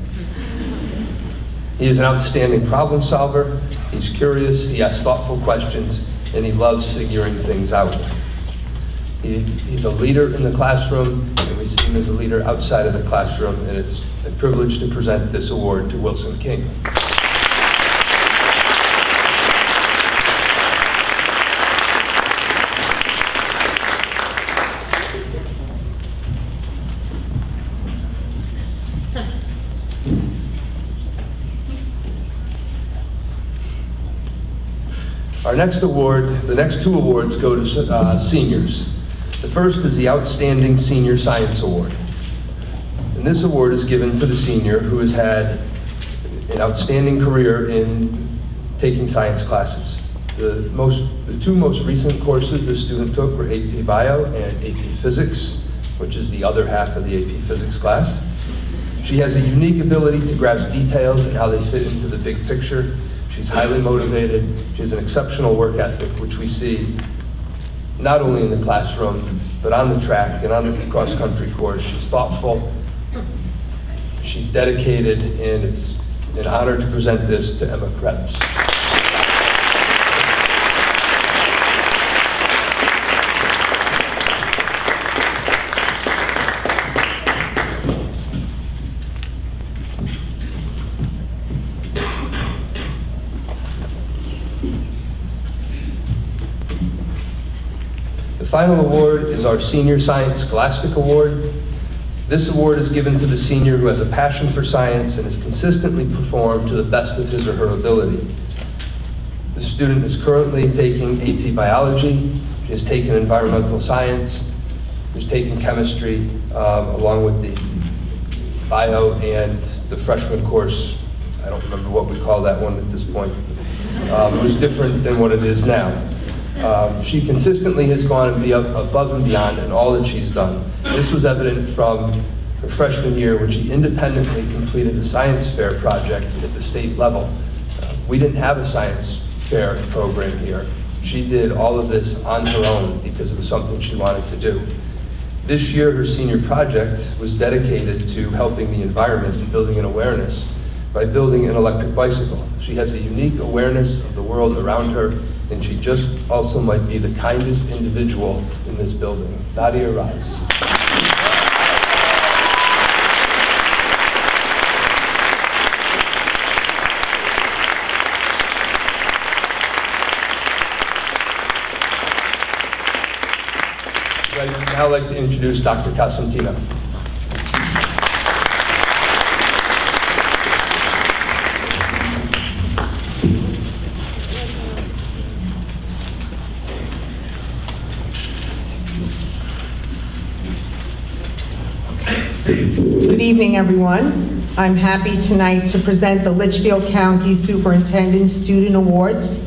He is an outstanding problem solver. He's curious, he asks thoughtful questions, and he loves figuring things out. He's a leader in the classroom, and we see him as a leader outside of the classroom, and it's a privilege to present this award to Wilson King. Our next award, the next two awards go to seniors. The first is the Outstanding Senior Science Award. And this award is given to the senior who has had an outstanding career in taking science classes. The two most recent courses this student took were AP Bio and AP Physics, which is the other half of the AP Physics class. She has a unique ability to grasp details and how they fit into the big picture. She's highly motivated. She has an exceptional work ethic, which we see not only in the classroom, but on the track and on the cross-country course. She's thoughtful, she's dedicated, and it's an honor to present this to Emma Krebs. The final award is our Senior Science Scholastic Award. This award is given to the senior who has a passion for science and has consistently performed to the best of his or her ability. The student is currently taking AP Biology. She has taken Environmental Science. She's taken Chemistry, along with the Bio and the freshman course. I don't remember what we call that one at this point. It was different than what it is now. She consistently has gone above and beyond in all that she's done. This was evident from her freshman year when she independently completed a science fair project at the state level. We didn't have a science fair program here. She did all of this on her own because it was something she wanted to do. This year, her senior project was dedicated to helping the environment and building an awareness by building an electric bicycle. She has a unique awareness of the world around her, and she just also might be the kindest individual in this building. Nadia Rice. I'd now like to introduce Dr. Cosentino. Good evening, everyone. I'm happy tonight to present the Litchfield County Superintendent Student Awards.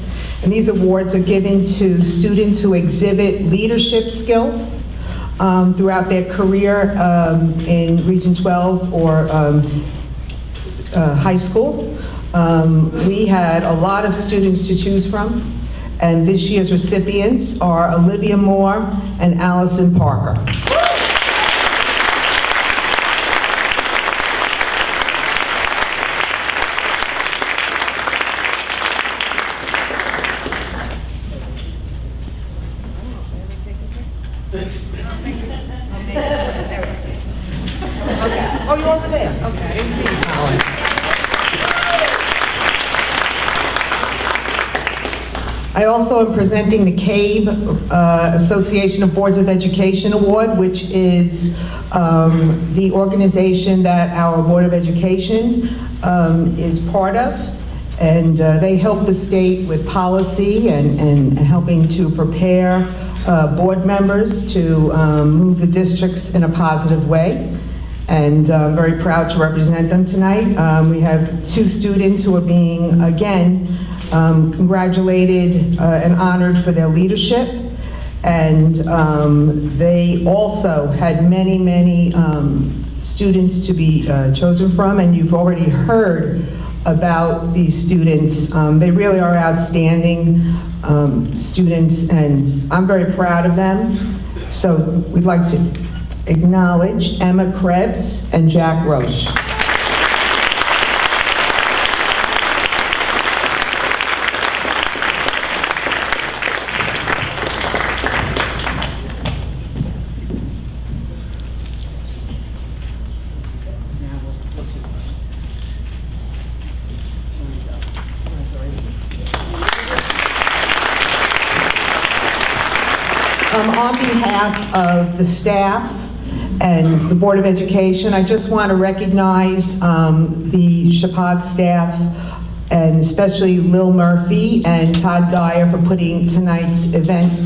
And these awards are given to students who exhibit leadership skills throughout their career in Region 12 or high school. We had a lot of students to choose from, and this year's recipients are Olivia Moore and Allison Parker. Oh, you're over there. Okay, I didn't see you, Colin. I also am presenting the CABE Association of Boards of Education Award, which is the organization that our Board of Education is part of. And they help the state with policy and helping to prepare board members to move the districts in a positive way. And I'm very proud to represent them tonight. We have two students who are being, again, congratulated and honored for their leadership. And they also had many, many students to be chosen from, and you've already heard about these students. They really are outstanding students, and I'm very proud of them. So we'd like to acknowledge Emma Krebs and Jack Roche. On behalf of the staff and the Board of Education, I just want to recognize the Chippewa staff, and especially Lil Murphy and Todd Dyer for putting tonight's event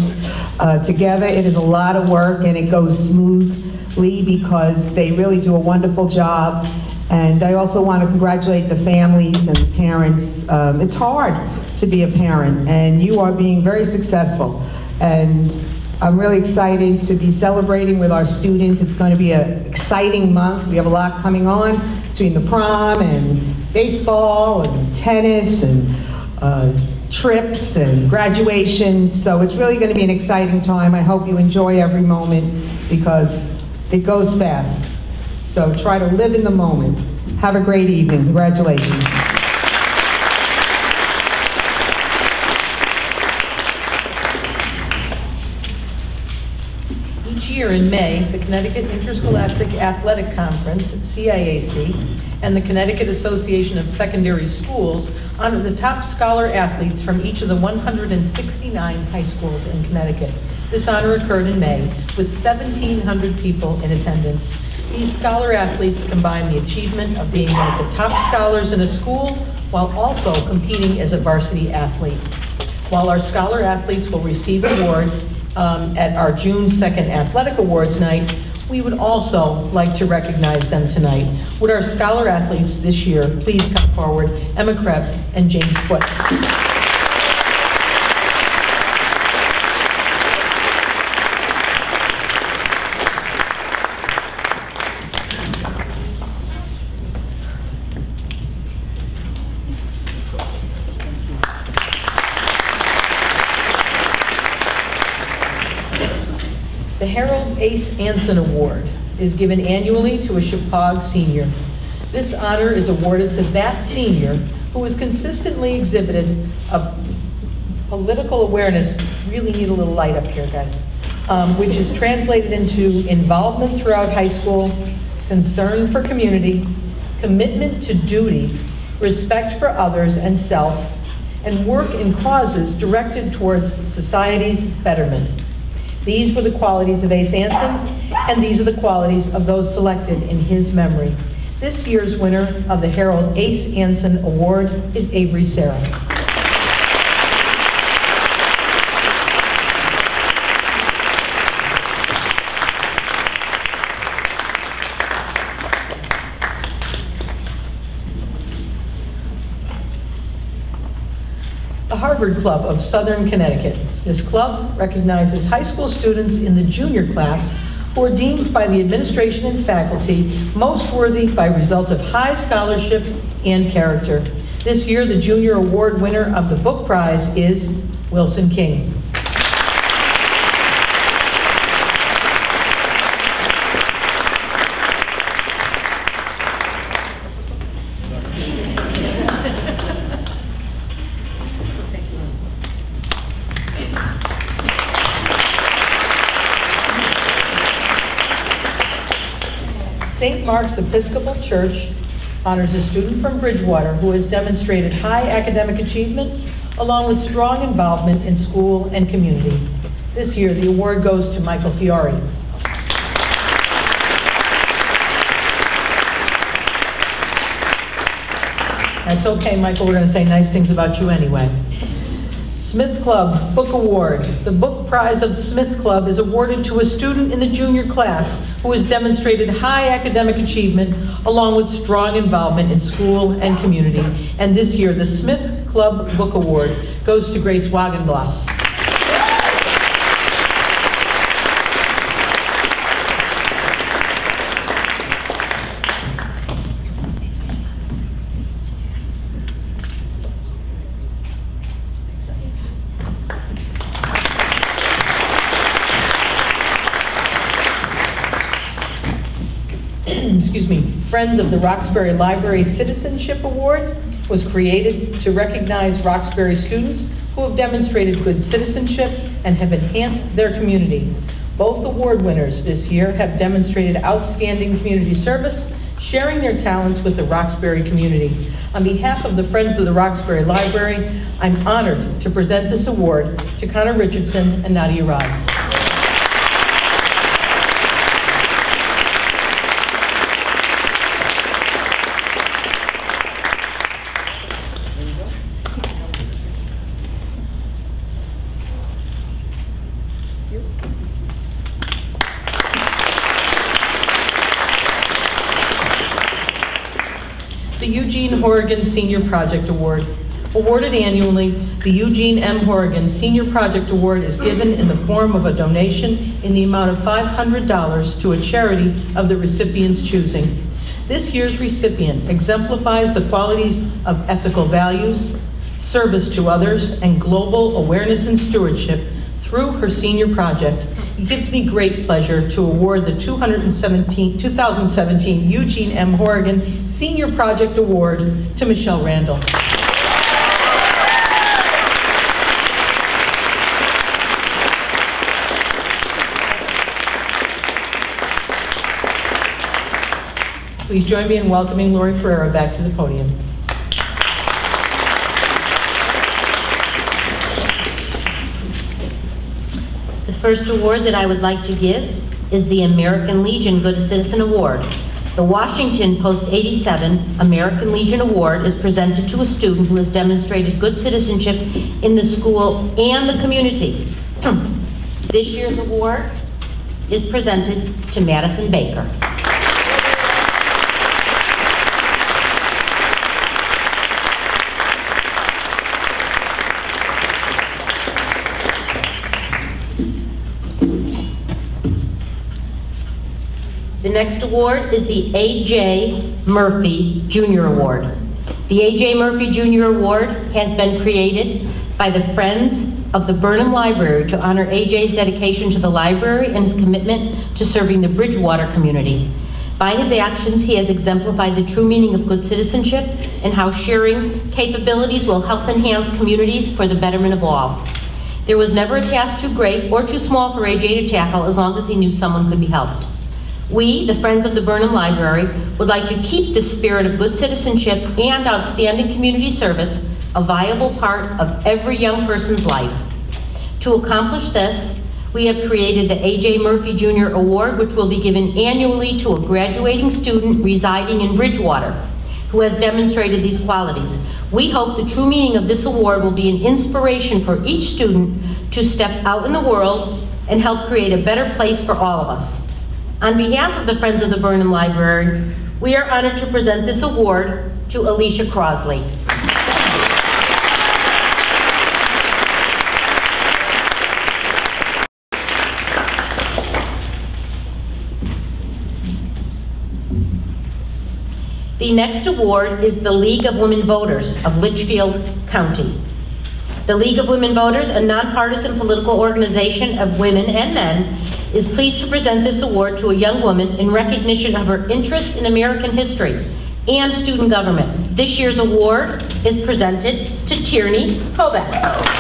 together. It is a lot of work and it goes smoothly because they really do a wonderful job. And I also want to congratulate the families and the parents. It's hard to be a parent, and you are being very successful. And I'm really excited to be celebrating with our students. It's going to be an exciting month. We have a lot coming on between the prom and baseball and tennis and trips and graduations. So it's really going to be an exciting time. I hope you enjoy every moment because it goes fast. So try to live in the moment. Have a great evening. Congratulations. Each year in May, the Connecticut Interscholastic Athletic Conference, CIAC, and the Connecticut Association of Secondary Schools honor the top scholar athletes from each of the 169 high schools in Connecticut. This honor occurred in May with 1,700 people in attendance. These scholar athletes combine the achievement of being one of the top scholars in a school while also competing as a varsity athlete. While our scholar athletes will receive an award at our June 2nd Athletic Awards night, we would also like to recognize them tonight. Would our scholar athletes this year please come forward, Emma Krebs and James Foote. The Harold Ace Anson Award is given annually to a Chippewa senior. This honor is awarded to that senior who has consistently exhibited a political awareness, really need a little light up here, guys, which is translated into involvement throughout high school, concern for community, commitment to duty, respect for others and self, and work in causes directed towards society's betterment. These were the qualities of Ace Anson, and these are the qualities of those selected in his memory. This year's winner of the Harold Ace Anson Award is Avery Sarah. The Harvard Club of Southern Connecticut. This club recognizes high school students in the junior class who are deemed by the administration and faculty most worthy by result of high scholarship and character. This year, the junior award winner of the book prize is Wilson King. St. Mark's Episcopal Church honors a student from Bridgewater who has demonstrated high academic achievement along with strong involvement in school and community. This year, the award goes to Michael Fiore. That's okay, Michael, we're going to say nice things about you anyway. Smith Club Book Award. The book prize of Smith Club is awarded to a student in the junior class who has demonstrated high academic achievement along with strong involvement in school and community. And this year, the Smith Club Book Award goes to Grace Wagenblass. Friends of the Roxbury Library Citizenship Award was created to recognize Roxbury students who have demonstrated good citizenship and have enhanced their community. Both award winners this year have demonstrated outstanding community service, sharing their talents with the Roxbury community. On behalf of the Friends of the Roxbury Library, I'm honored to present this award to Connor Richardson and Nadia Raz. The Eugene Horrigan Senior Project Award. Awarded annually, the Eugene M. Horrigan Senior Project Award is given in the form of a donation in the amount of $500 to a charity of the recipient's choosing. This year's recipient exemplifies the qualities of ethical values, service to others, and global awareness and stewardship through her senior project. It gives me great pleasure to award the 2017 Eugene M. Horrigan Senior Project Award to Michelle Randall. Please join me in welcoming Lori Ferreira back to the podium. The first award that I would like to give is the American Legion Good Citizen Award. The Washington Post 87 American Legion Award is presented to a student who has demonstrated good citizenship in the school and the community. This year's award is presented to Madison Baker. The next award is the A.J. Murphy Jr. Award. The A.J. Murphy Jr. Award has been created by the Friends of the Burnham Library to honor A.J.'s dedication to the library and his commitment to serving the Bridgewater community. By his actions, he has exemplified the true meaning of good citizenship and how sharing capabilities will help enhance communities for the betterment of all. There was never a task too great or too small for A.J. to tackle as long as he knew someone could be helped. We, the Friends of the Burnham Library, would like to keep this spirit of good citizenship and outstanding community service a viable part of every young person's life. To accomplish this, We have created the A.J. Murphy Jr. Award, which will be given annually to a graduating student residing in Bridgewater who has demonstrated these qualities. We hope the true meaning of this award will be an inspiration for each student to step out in the world and help create a better place for all of us. On behalf of the Friends of the Burnham Library, we are honored to present this award to Alicia Crosley. The next award is the League of Women Voters of Litchfield County. The League of Women Voters, a nonpartisan political organization of women and men, is pleased to present this award to a young woman in recognition of her interest in American history and student government. This year's award is presented to Tierney Kovacs.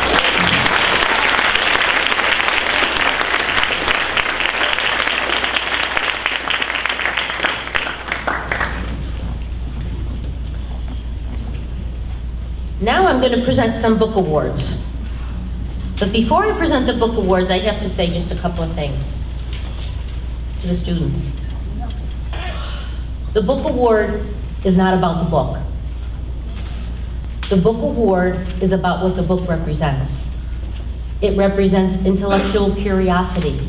Now I'm going to present some book awards. But before I present the book awards, I have to say just a couple of things to the students. The book award is not about the book. The book award is about what the book represents. It represents intellectual curiosity,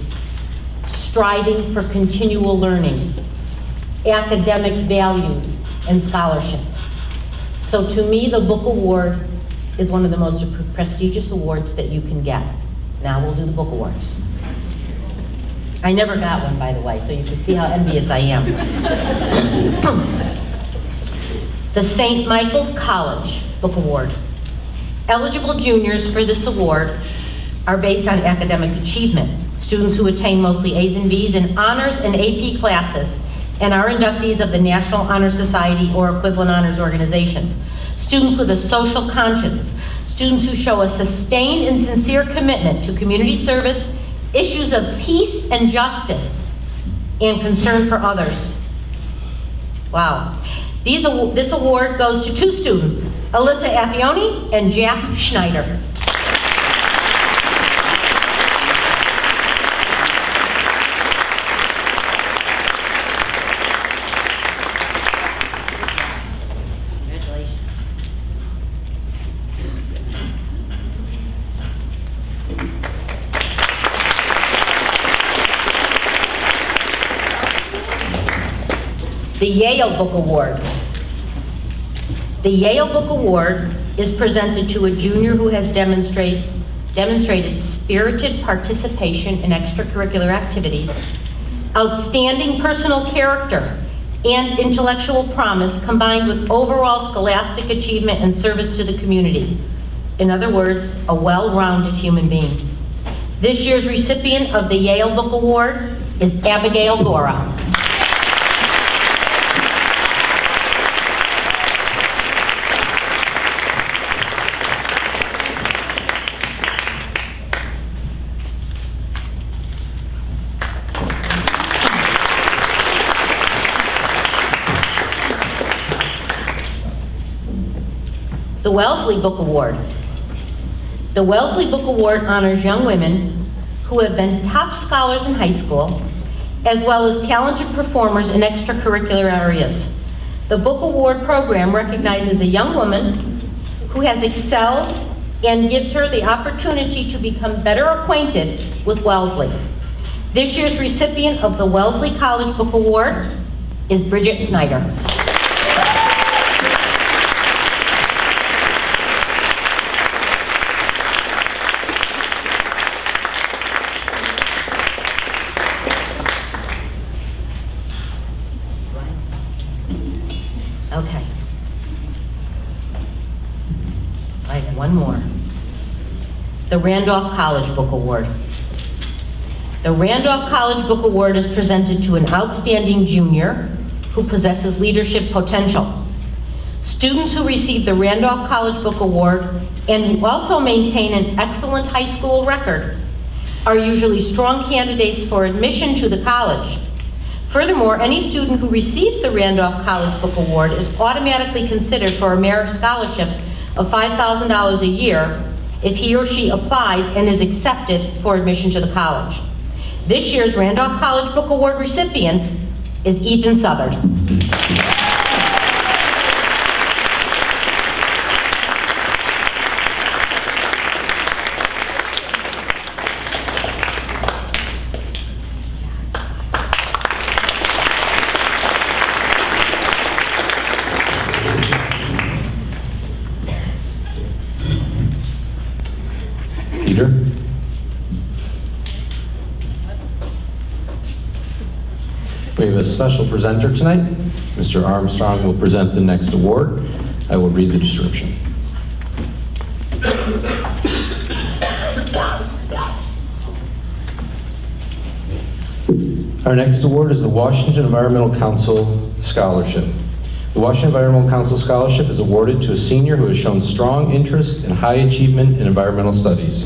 striving for continual learning, academic values, and scholarship. So to me, the book award is one of the most prestigious awards that you can get. Now we'll do the book awards. I never got one, by the way, so you can see how envious I am. The St. Michael's College Book Award. Eligible juniors for this award are based on academic achievement. Students who attain mostly A's and B's in honors and AP classes and are inductees of the National Honor Society or equivalent honors organizations. Students with a social conscience. Students who show a sustained and sincere commitment to community service, issues of peace and justice, and concern for others. Wow. This award goes to two students, Alyssa Affioni and Jack Schneider. The Yale Book Award. The Yale Book Award is presented to a junior who has demonstrated spirited participation in extracurricular activities, outstanding personal character, and intellectual promise combined with overall scholastic achievement and service to the community. In other words, a well-rounded human being. This year's recipient of the Yale Book Award is Abigail Gora. The Wellesley Book Award. The Wellesley Book Award honors young women who have been top scholars in high school, as well as talented performers in extracurricular areas. The Book Award program recognizes a young woman who has excelled and gives her the opportunity to become better acquainted with Wellesley. This year's recipient of the Wellesley College Book Award is Bridget Snyder. Okay. I have one more. The Randolph College Book Award. The Randolph College Book Award is presented to an outstanding junior who possesses leadership potential. Students who receive the Randolph College Book Award and who also maintain an excellent high school record are usually strong candidates for admission to the college. Furthermore, any student who receives the Randolph College Book Award is automatically considered for a merit scholarship of $5,000 a year if he or she applies and is accepted for admission to the college. This year's Randolph College Book Award recipient is Ethan Southard. We have a special presenter tonight. Mr. Armstrong will present the next award. I will read the description. Our next award is the Washington Environmental Council Scholarship. The Washington Environmental Council Scholarship is awarded to a senior who has shown strong interest and high achievement in environmental studies,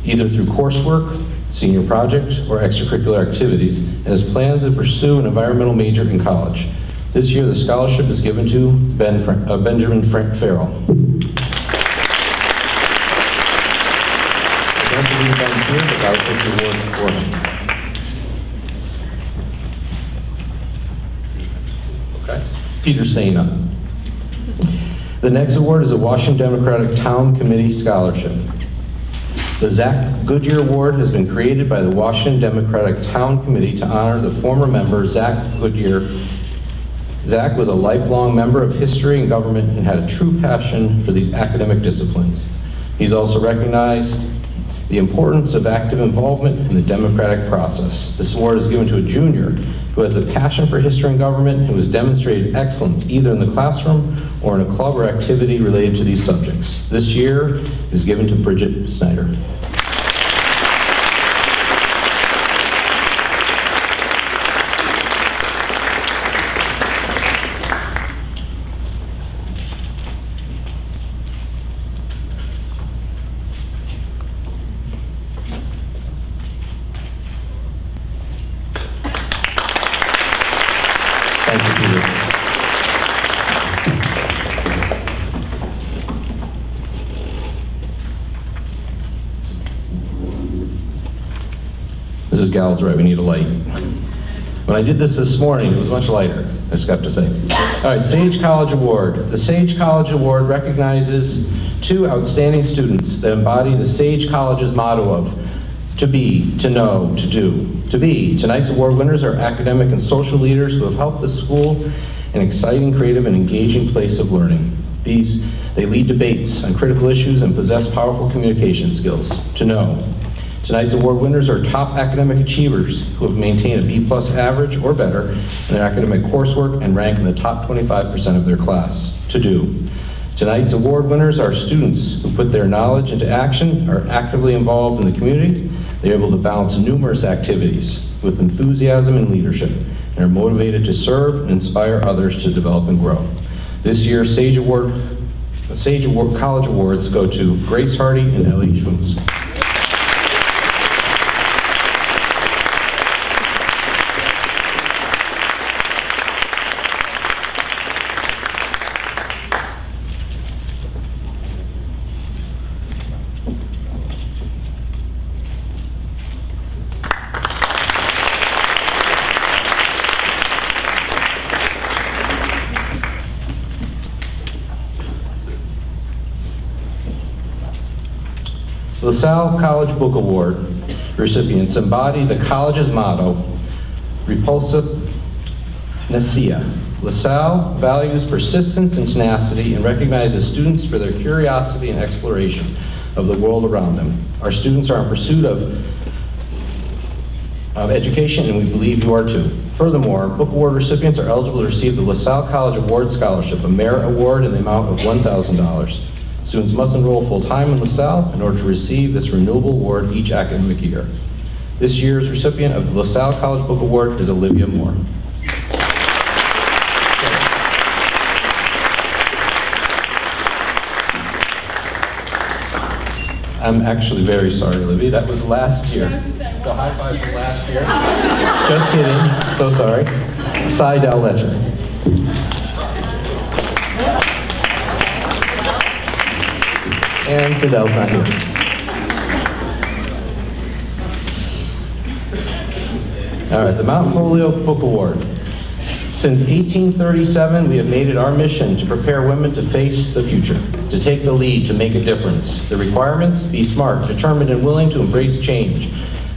either through coursework, senior project, or extracurricular activities, and has plans to pursue an environmental major in college. This year, the scholarship is given to Benjamin Farrell. I don't believe Ben's here, but I'll take the award for him. Okay. Peter staying up. The next award is a Washington Democratic Town Committee Scholarship. The Zach Goodyear Award has been created by the Washington Democratic Town Committee to honor the former member, Zach Goodyear. Zach was a lifelong member of history and government and had a true passion for these academic disciplines. He's also recognized the importance of active involvement in the democratic process. This award is given to a junior who has a passion for history and government and who has demonstrated excellence either in the classroom or in a club or activity related to these subjects. This year is given to Bridget Snyder. Mrs. Gallagher, we need a light. When I did this morning, it was much lighter, I just have to say. All right, Sage College Award. The Sage College Award recognizes two outstanding students that embody the Sage College's motto of to be, to know, to do. To be. Tonight's award winners are academic and social leaders who have helped the school an exciting, creative, and engaging place of learning. They lead debates on critical issues and possess powerful communication skills. To know. Tonight's award winners are top academic achievers who have maintained a B+ average or better in their academic coursework and rank in the top 25% of their class. To do. Tonight's award winners are students who put their knowledge into action, are actively involved in the community, they're able to balance numerous activities with enthusiasm and leadership, and are motivated to serve and inspire others to develop and grow. This year's Sage College Awards go to Grace Hardy and Ellie Schmutz. LaSalle College Book Award recipients embody the college's motto, Repulsive Necia. LaSalle values persistence and tenacity and recognizes students for their curiosity and exploration of the world around them. Our students are in pursuit of education, and we believe you are too. Furthermore, book award recipients are eligible to receive the LaSalle College Award Scholarship, a merit award in the amount of $1,000. Students must enroll full-time in LaSalle in order to receive this renewable award each academic year. This year's recipient of the LaSalle College Book Award is Olivia Moore. I'm actually very sorry, Olivia. That was last year. So high five for last year. Just kidding. So sorry. Seidel Ledger. And Sidell's not here. All right, the Mount Holyoke Book Award. Since 1837, we have made it our mission to prepare women to face the future, to take the lead, to make a difference. The requirements: be smart, determined, and willing to embrace change.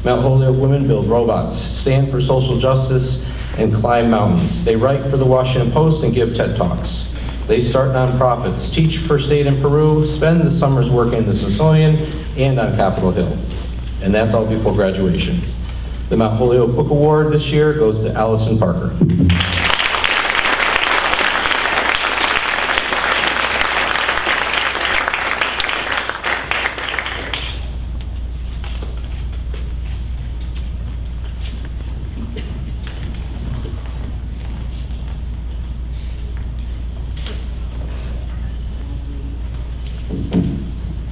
Mount Holyoke women build robots, stand for social justice, and climb mountains. They write for the Washington Post and give TED Talks. They start nonprofits, teach first aid in Peru, spend the summers working in the Smithsonian and on Capitol Hill. And that's all before graduation. The Mount Holyoke Book Award this year goes to Allison Parker.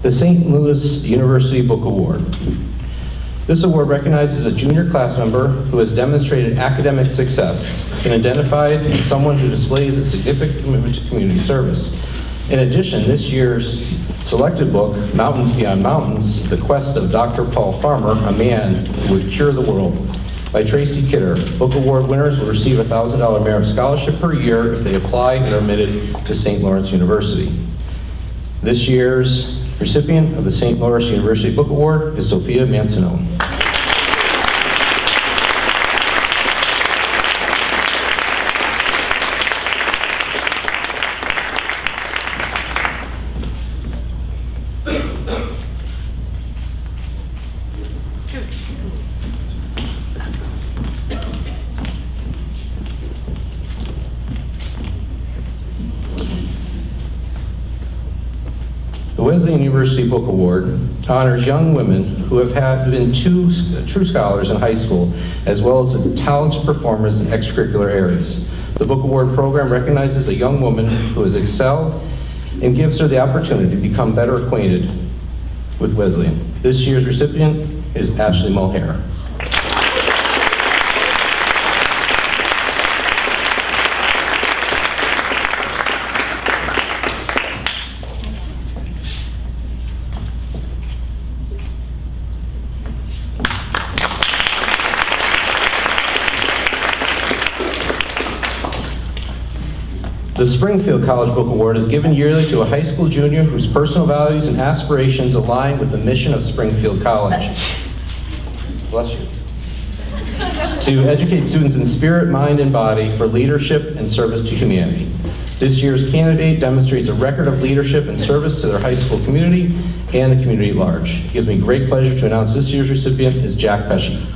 The St. Louis University Book Award. This award recognizes a junior class member who has demonstrated academic success and identified as someone who displays a significant commitment to community service. In addition, this year's selected book, Mountains Beyond Mountains, The Quest of Dr. Paul Farmer, a Man Who Would Cure the World, by Tracy Kidder. Book Award winners will receive a $1,000 merit scholarship per year if they apply and are admitted to St. Lawrence University. This year's recipient of the St. Lawrence University Book Award is Sophia Mancinone. The Wesleyan University Book Award honors young women who have been true scholars in high school, as well as talented performers in extracurricular areas. The Book Award program recognizes a young woman who has excelled and gives her the opportunity to become better acquainted with Wesleyan. This year's recipient is Ashley Mulhare. The Springfield College Book Award is given yearly to a high school junior whose personal values and aspirations align with the mission of Springfield College. Bless you. To educate students in spirit, mind, and body for leadership and service to humanity. This year's candidate demonstrates a record of leadership and service to their high school community and the community at large. It gives me great pleasure to announce this year's recipient is Jack Pesci.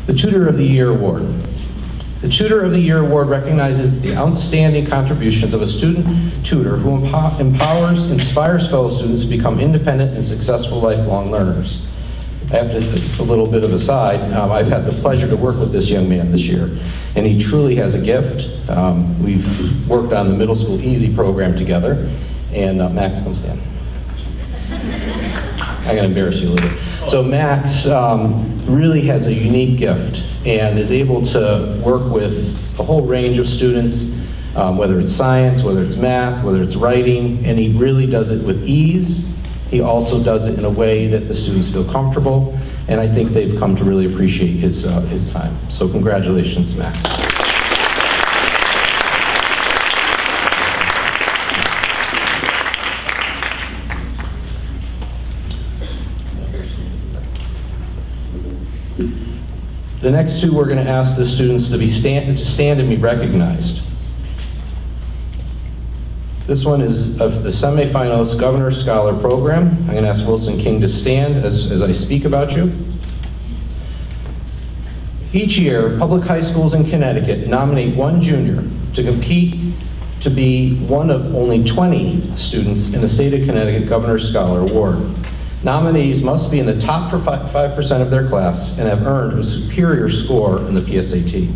The Tutor of the Year Award. The Tutor of the Year Award recognizes the outstanding contributions of a student tutor who empowers, inspires fellow students to become independent and successful lifelong learners. After a little bit of a side, I've had the pleasure to work with this young man this year, and he truly has a gift. We've worked on the Middle School Easy program together, and Max, come stand. I'm going to embarrass you a little bit. So Max really has a unique gift and is able to work with a whole range of students, whether it's science, whether it's math, whether it's writing, and he really does it with ease. He also does it in a way that the students feel comfortable, and I think they've come to really appreciate his time. So congratulations, Max. The next two, we're going to ask the students to stand and be recognized. This one is of the semifinalist Governor Scholar Program. I'm going to ask Wilson King to stand as I speak about you. Each year, public high schools in Connecticut nominate one junior to compete to be one of only 20 students in the state of Connecticut Governor Scholar Award. Nominees must be in the top 5% of their class and have earned a superior score in the PSAT.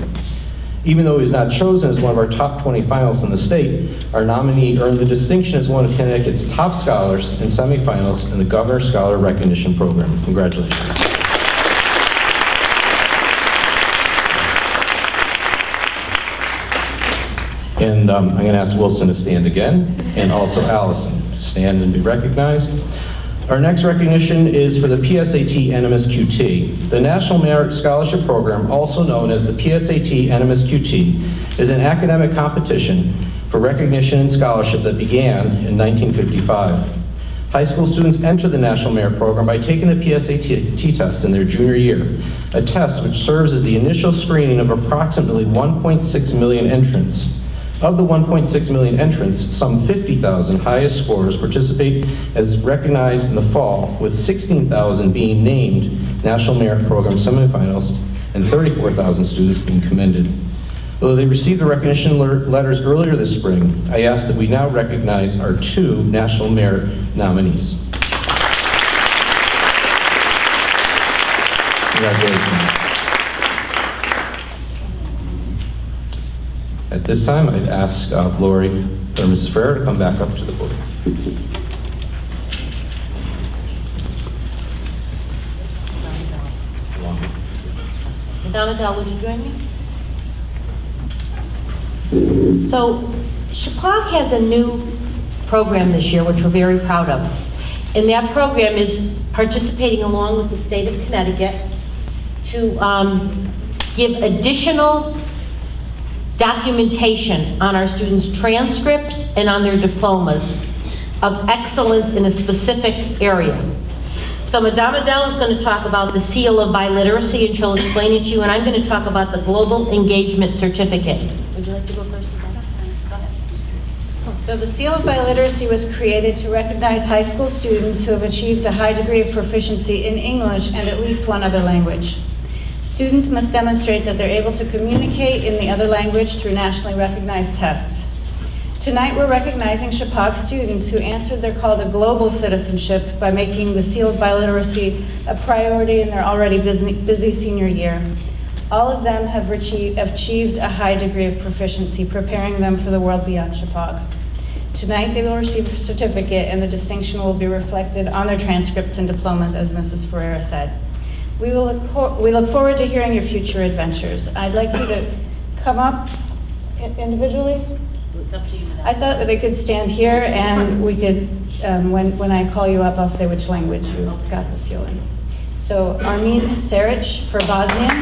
Even though he's not chosen as one of our top 20 finalists in the state, our nominee earned the distinction as one of Connecticut's top scholars and semifinalists in the Governor Scholar Recognition Program. Congratulations. And I'm going to ask Wilson to stand again, and also Allison to stand and be recognized. Our next recognition is for the PSAT NMSQT. The National Merit Scholarship Program, also known as the PSAT NMSQT, is an academic competition for recognition and scholarship that began in 1955. High school students enter the National Merit Program by taking the PSAT test in their junior year, a test which serves as the initial screening of approximately 1.6 million entrants. Of the 1.6 million entrants, some 50,000 highest scorers participate as recognized in the fall, with 16,000 being named National Merit Program semifinalists and 34,000 students being commended. Although they received the recognition letters earlier this spring, I ask that we now recognize our 2 National Merit nominees. Congratulations. At this time, I'd ask Lori or Mrs. Ferrer to come back up to the podium. Madame Adele, would you join me? So, Chappaq has a new program this year, which we're very proud of. And that program is participating along with the state of Connecticut to give additional documentation on our students' transcripts and on their diplomas of excellence in a specific area. So Madame Adele is going to talk about the seal of biliteracy, and she'll explain it to you, and I'm going to talk about the Global Engagement Certificate. Would you like to go first, Madame? Go ahead. So the seal of biliteracy was created to recognize high school students who have achieved a high degree of proficiency in English and at least one other language. Students must demonstrate that they're able to communicate in the other language through nationally recognized tests. Tonight we're recognizing Chappaq students who answered their call to global citizenship by making the seal of biliteracy a priority in their already busy senior year. All of them have achieved a high degree of proficiency, preparing them for the world beyond Chappaq. Tonight they will receive a certificate, and the distinction will be reflected on their transcripts and diplomas, as Mrs. Ferreira said. We look forward to hearing your future adventures. I'd like you to come up individually. It's up to you, Madame. I thought they could stand here, and we could, when I call you up, I'll say which language you got the seal in. So Armin Seric for Bosnian.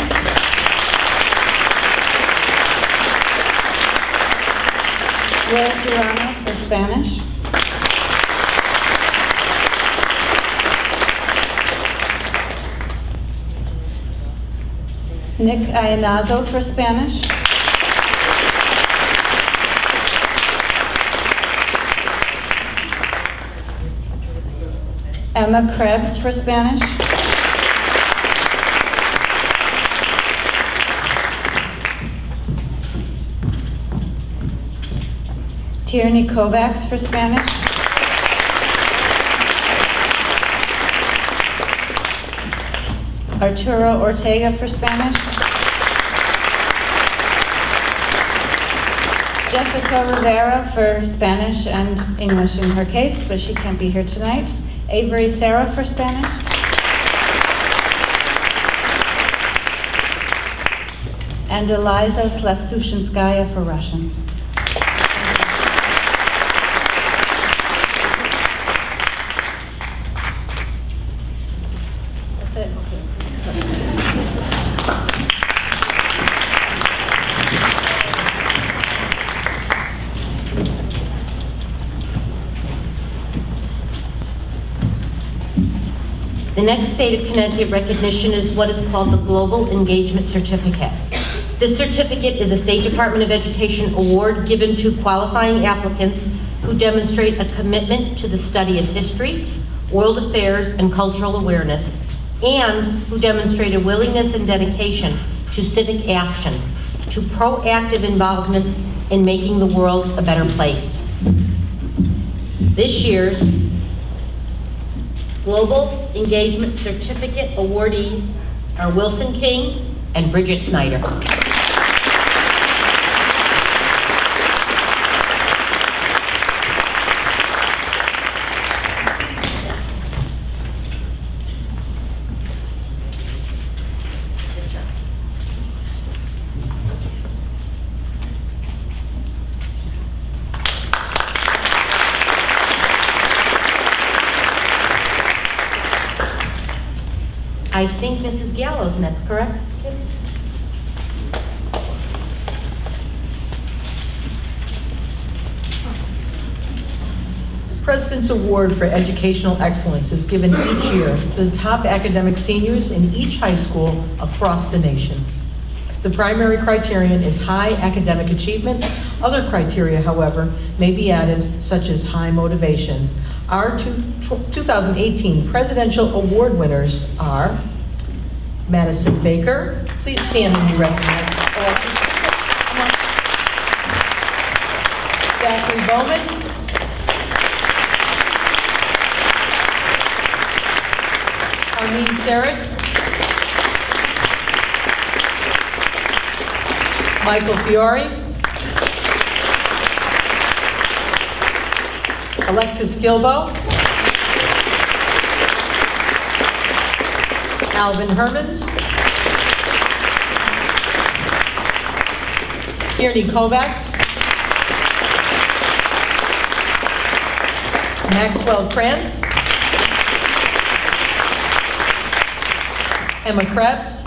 Will Girano for Spanish. Nick Ayanazo for Spanish. Emma Krebs for Spanish. Tierney Kovacs for Spanish. Arturo Ortega for Spanish. Jessica Rivera for Spanish and English in her case, but she can't be here tonight. Avery Serra for Spanish. And Eliza Slastushinskaya for Russian. That's it. The next state of Connecticut recognition is what is called the Global Engagement Certificate. This certificate is a State Department of Education award given to qualifying applicants who demonstrate a commitment to the study of history, world affairs, and cultural awareness, and who demonstrate a willingness and dedication to civic action, to proactive involvement in making the world a better place. This year's Global Engagement Certificate awardees are Wilson King and Bridget Snyder. I think Mrs. Gallo's next, correct? The President's Award for Educational Excellence is given each year to the top academic seniors in each high school across the nation. The primary criterion is high academic achievement. Other criteria, however, may be added, such as high motivation. Our 2018 Presidential Award winners are Madison Baker. Please stand and be recognized. Zachary Bowman. Arlene Sarek. Michael Fiore. Alexis Gilbo. Alvin Hermans. Tierney Kovacs. Maxwell Krantz. Emma Krebs.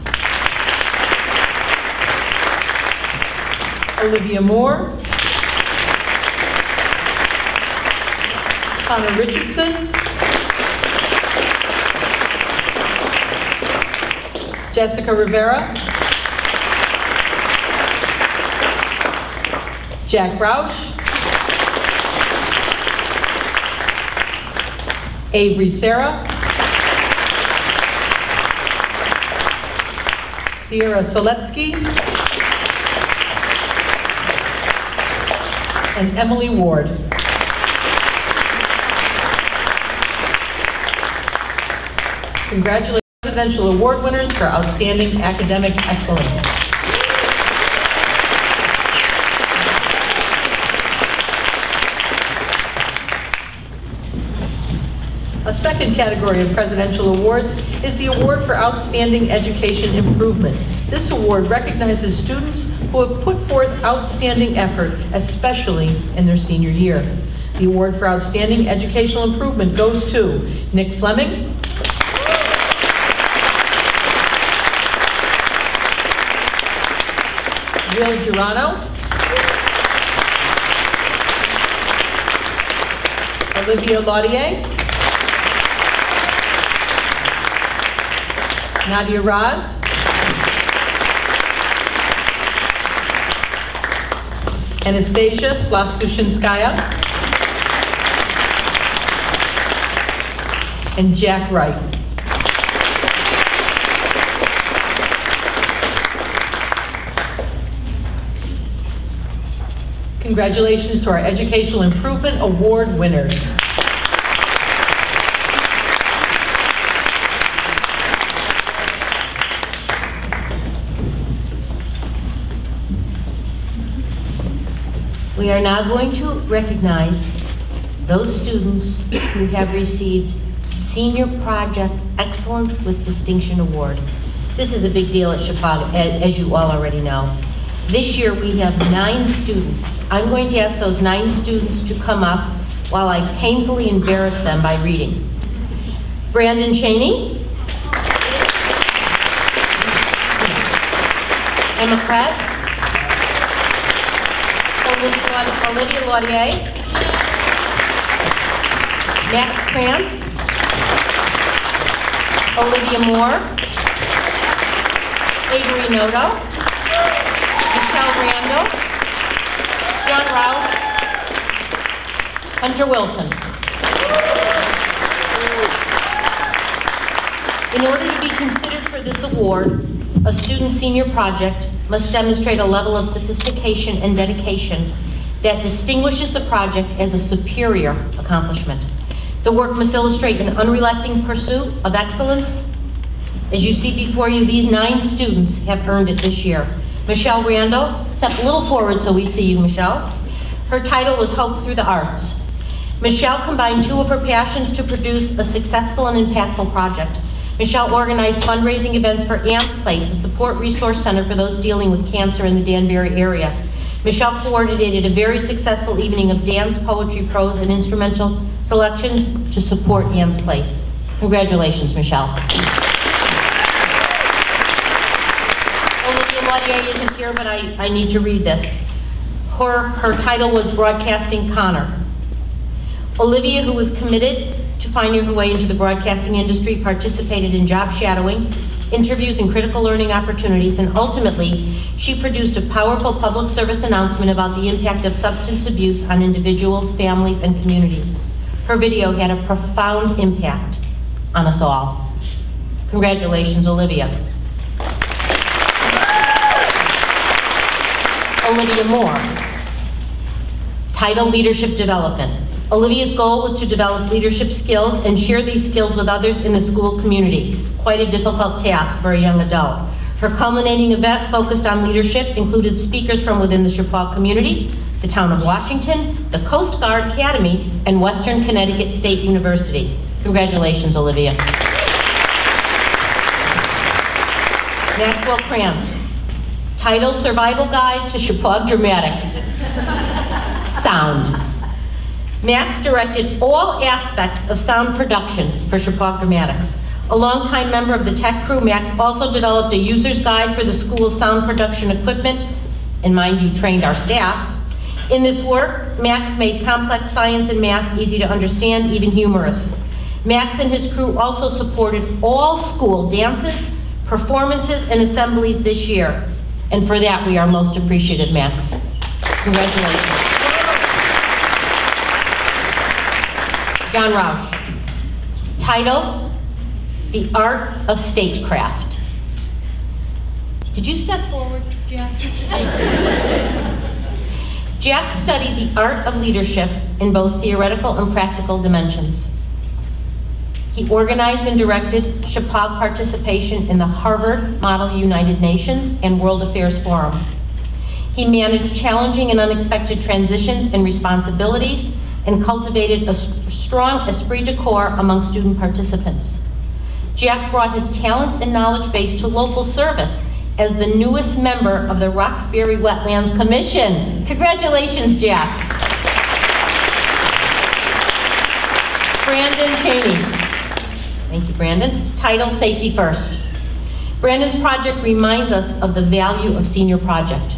Olivia Moore. Connor Richardson. Jessica Rivera. Jack Roush. Avery Sarah. Sierra Soletsky. And Emily Ward. Congratulations, Presidential Award winners for outstanding academic excellence. A second category of presidential awards is the Award for Outstanding Education Improvement. This award recognizes students who have put forth outstanding effort, especially in their senior year. The Award for Outstanding Educational Improvement goes to Nick Fleming, Will Girano, Olivia Laudier, Nadia Raz, Anastasia Slastushinskaya, and Jack Wright. Congratulations to our Educational Improvement Award winners. We are now going to recognize those students who have received Senior Project Excellence with Distinction Award. This is a big deal at Chicago, as you all already know. This year we have 9 students. I'm going to ask those 9 students to come up while I painfully embarrass them by reading. Brandon Cheney, Emma Krebs, Olivia Laudier, Max Krantz, Olivia Moore, Avery Noto, Michelle Randall, John Rouse, Hunter Wilson. In order to be considered for this award, a student's senior project must demonstrate a level of sophistication and dedication that distinguishes the project as a superior accomplishment. The work must illustrate an unrelenting pursuit of excellence. As you see before you, these 9 students have earned it this year. Michelle Randall, step a little forward so we see you, Michelle. Her title was Hope Through the Arts. Michelle combined 2 of her passions to produce a successful and impactful project. Michelle organized fundraising events for Ann's Place, a support resource center for those dealing with cancer in the Danbury area. Michelle coordinated a very successful evening of dance, poetry, prose, and instrumental selections to support Ann's Place. Congratulations, Michelle. Olivia Lautier isn't here, but I need to read this. Her title was Broadcasting Connor. Olivia, who was committed to finding her way into the broadcasting industry, participated in job shadowing, interviews, and critical learning opportunities, and ultimately, she produced a powerful public service announcement about the impact of substance abuse on individuals, families, and communities. Her video had a profound impact on us all. Congratulations, Olivia. Olivia Moore. Title, Leadership Development. Olivia's goal was to develop leadership skills and share these skills with others in the school community. Quite a difficult task for a young adult. Her culminating event focused on leadership included speakers from within the Chappaqua community, the town of Washington, the Coast Guard Academy, and Western Connecticut State University. Congratulations, Olivia. Maxwell Krantz. Title, Survival Guide to Chappaqua Dramatics. Sound. Max directed all aspects of sound production for Chappaqua Dramatics. A longtime member of the tech crew, Max also developed a user's guide for the school's sound production equipment, and mind you, trained our staff. In this work, Max made complex science and math easy to understand, even humorous. Max and his crew also supported all school dances, performances, and assemblies this year. And for that, we are most appreciative, Max. Congratulations. John Roush. Title, The Art of Stagecraft. Did you step forward, Jack? Jack studied the art of leadership in both theoretical and practical dimensions. He organized and directed Chappaqua participation in the Harvard Model United Nations and World Affairs Forum. He managed challenging and unexpected transitions and responsibilities and cultivated a strong esprit de corps among student participants. Jack brought his talents and knowledge base to local service as the newest member of the Roxbury Wetlands Commission. Congratulations, Jack. Brandon Cheney. Thank you, Brandon. Title, Safety First. Brandon's project reminds us of the value of senior project,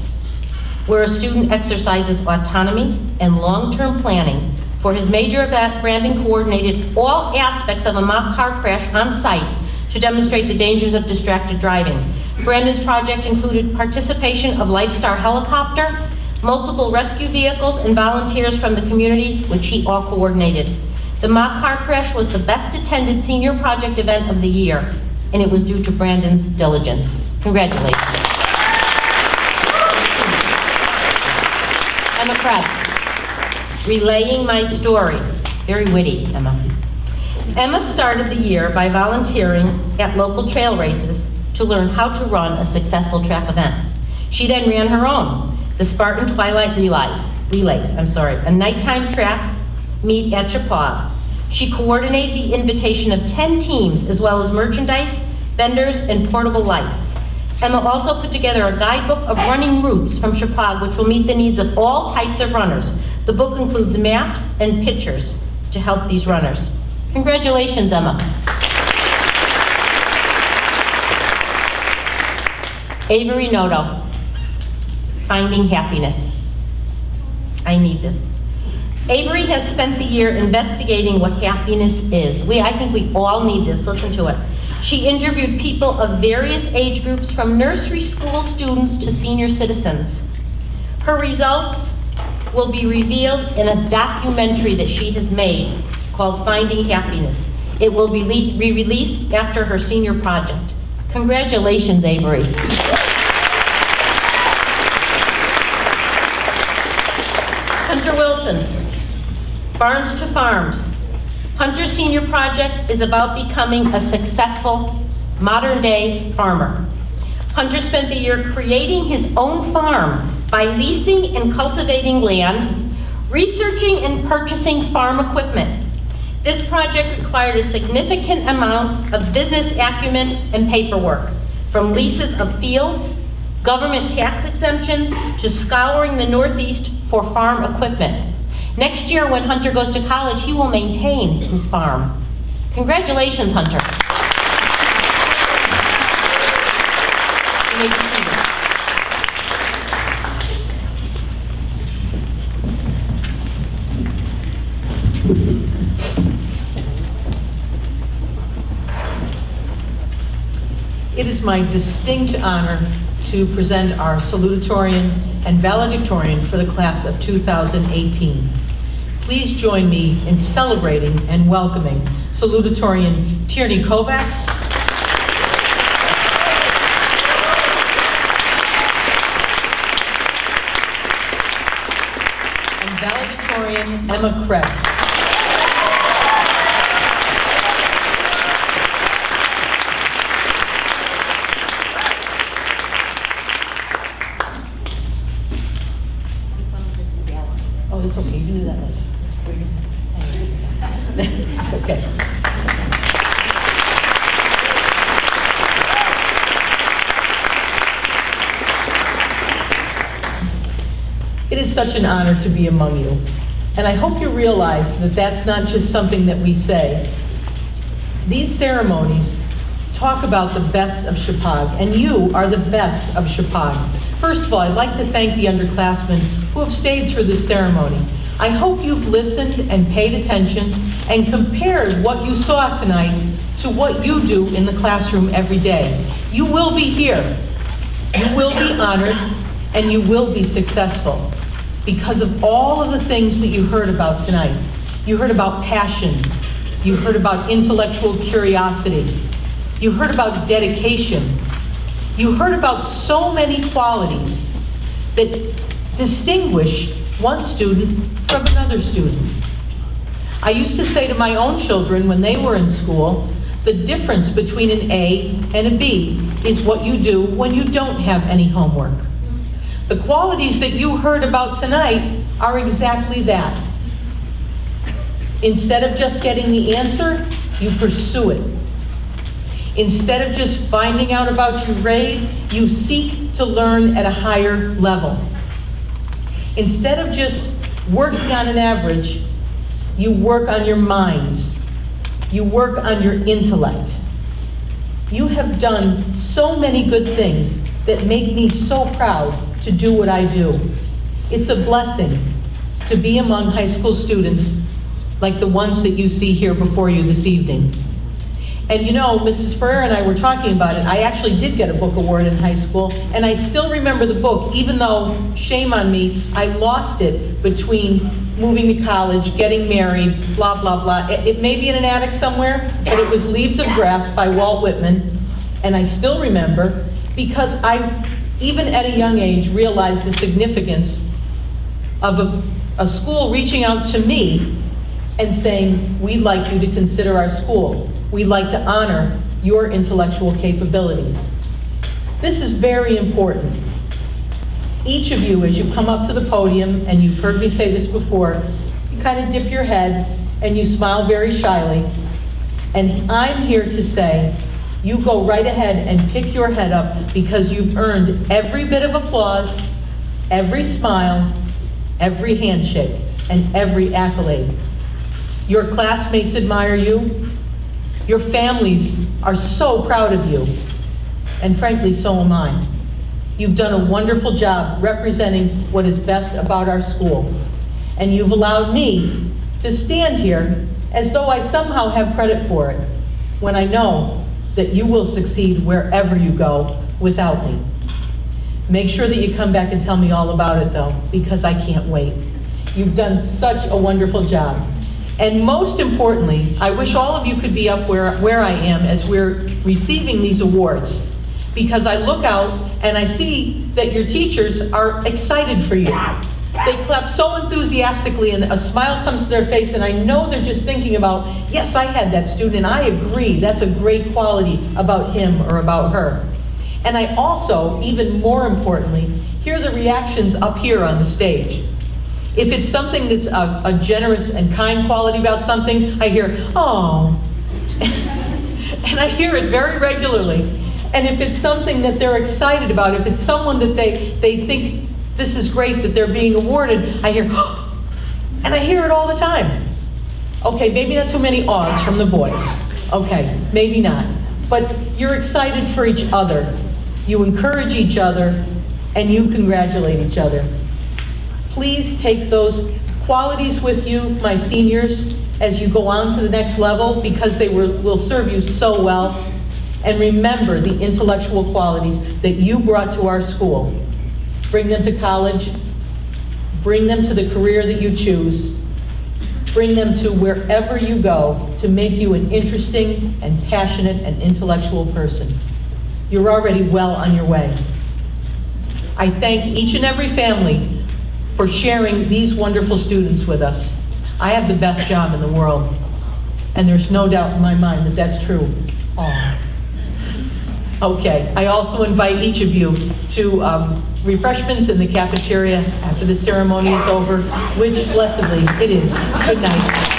where a student exercises autonomy and long-term planning. For his major event, Brandon coordinated all aspects of a mock car crash on site to demonstrate the dangers of distracted driving. Brandon's project included participation of Lifestar helicopter, multiple rescue vehicles, and volunteers from the community, which he all coordinated. The mock car crash was the best attended senior project event of the year, and it was due to Brandon's diligence. Congratulations. Emma Krebs. Relaying My Story. Very witty, Emma. Emma started the year by volunteering at local trail races to learn how to run a successful track event. She then ran her own, the Spartan Twilight Relays, a nighttime track meet at Chappaqua. She coordinated the invitation of 10 teams, as well as merchandise, vendors, and portable lights. Emma also put together a guidebook of running routes from Chappaqua, which will meet the needs of all types of runners. The book includes maps and pictures to help these runners. Congratulations, Emma. Avery Noto, Finding Happiness. I need this. Avery has spent the year investigating what happiness is. I think we all need this. Listen to it. She interviewed people of various age groups, from nursery school students to senior citizens. Her results will be revealed in a documentary that she has made called Finding Happiness. It will be released after her senior project. Congratulations, Avery. Hunter Wilson, Barns to Farms. Hunter's Senior Project is about becoming a successful, modern-day farmer. Hunter spent the year creating his own farm by leasing and cultivating land, researching and purchasing farm equipment. This project required a significant amount of business acumen and paperwork, from leases of fields, government tax exemptions, to scouring the Northeast for farm equipment. Next year, when Hunter goes to college, he will maintain his farm. Congratulations, Hunter. You may be seated. It is my distinct honor to present our salutatorian and valedictorian for the class of 2018. Please join me in celebrating and welcoming salutatorian Tierney Kovacs, and valedictorian Emma Krebs. It's okay, you can do that later. It's pretty. It's okay. It is such an honor to be among you. And I hope you realize that that's not just something that we say. These ceremonies talk about the best of Chippewa, and you are the best of Chippewa. First of all, I'd like to thank the underclassmen who have stayed through this ceremony. I hope you've listened and paid attention and compared what you saw tonight to what you do in the classroom every day. You will be here, you will be honored, and you will be successful because of all of the things that you heard about tonight. You heard about passion, you heard about intellectual curiosity, you heard about dedication, you heard about so many qualities that distinguish one student from another student. I used to say to my own children when they were in school, the difference between an A and a B is what you do when you don't have any homework. The qualities that you heard about tonight are exactly that. Instead of just getting the answer, you pursue it. Instead of just finding out about your grade, you seek to learn at a higher level. Instead of just working on an average, you work on your minds. You work on your intellect. You have done so many good things that make me so proud to do what I do. It's a blessing to be among high school students like the ones that you see here before you this evening. And you know, Mrs. Ferrer and I were talking about it. I actually did get a book award in high school, and I still remember the book, even though, shame on me, I lost it between moving to college, getting married, blah, blah, blah. It may be in an attic somewhere, but it was Leaves of Grass by Walt Whitman, and I still remember because I, even at a young age, realized the significance of a school reaching out to me and saying, we'd like you to consider our school. We'd like to honor your intellectual capabilities. This is very important. Each of you, as you come up to the podium, and you've heard me say this before, you kind of dip your head and you smile very shyly. And I'm here to say, you go right ahead and pick your head up because you've earned every bit of applause, every smile, every handshake, and every accolade. Your classmates admire you. Your families are so proud of you, and frankly, so am I. You've done a wonderful job representing what is best about our school, and you've allowed me to stand here as though I somehow have credit for it, when I know that you will succeed wherever you go without me. Make sure that you come back and tell me all about it, though, because I can't wait. You've done such a wonderful job. And most importantly, I wish all of you could be up where I am as we're receiving these awards, because I look out and I see that your teachers are excited for you. They clap so enthusiastically and a smile comes to their face, and I know they're just thinking about, yes, I had that student and I agree, that's a great quality about him or about her. And I also, even more importantly, hear the reactions up here on the stage. If it's something that's a generous and kind quality about something, I hear, oh. And I hear it very regularly. And if it's something that they're excited about, if it's someone that they think this is great that they're being awarded, I hear, oh. And I hear it all the time. Okay, maybe not too many awes from the boys. Okay, maybe not. But you're excited for each other. You encourage each other, and you congratulate each other. Please take those qualities with you, my seniors, as you go on to the next level, because they will serve you so well. And remember the intellectual qualities that you brought to our school. Bring them to college, bring them to the career that you choose, bring them to wherever you go to make you an interesting and passionate and intellectual person. You're already well on your way. I thank each and every family for sharing these wonderful students with us. I have the best job in the world, and there's no doubt in my mind that that's true. Aww. Okay, I also invite each of you to refreshments in the cafeteria after the ceremony is over, which blessedly it is. Good night.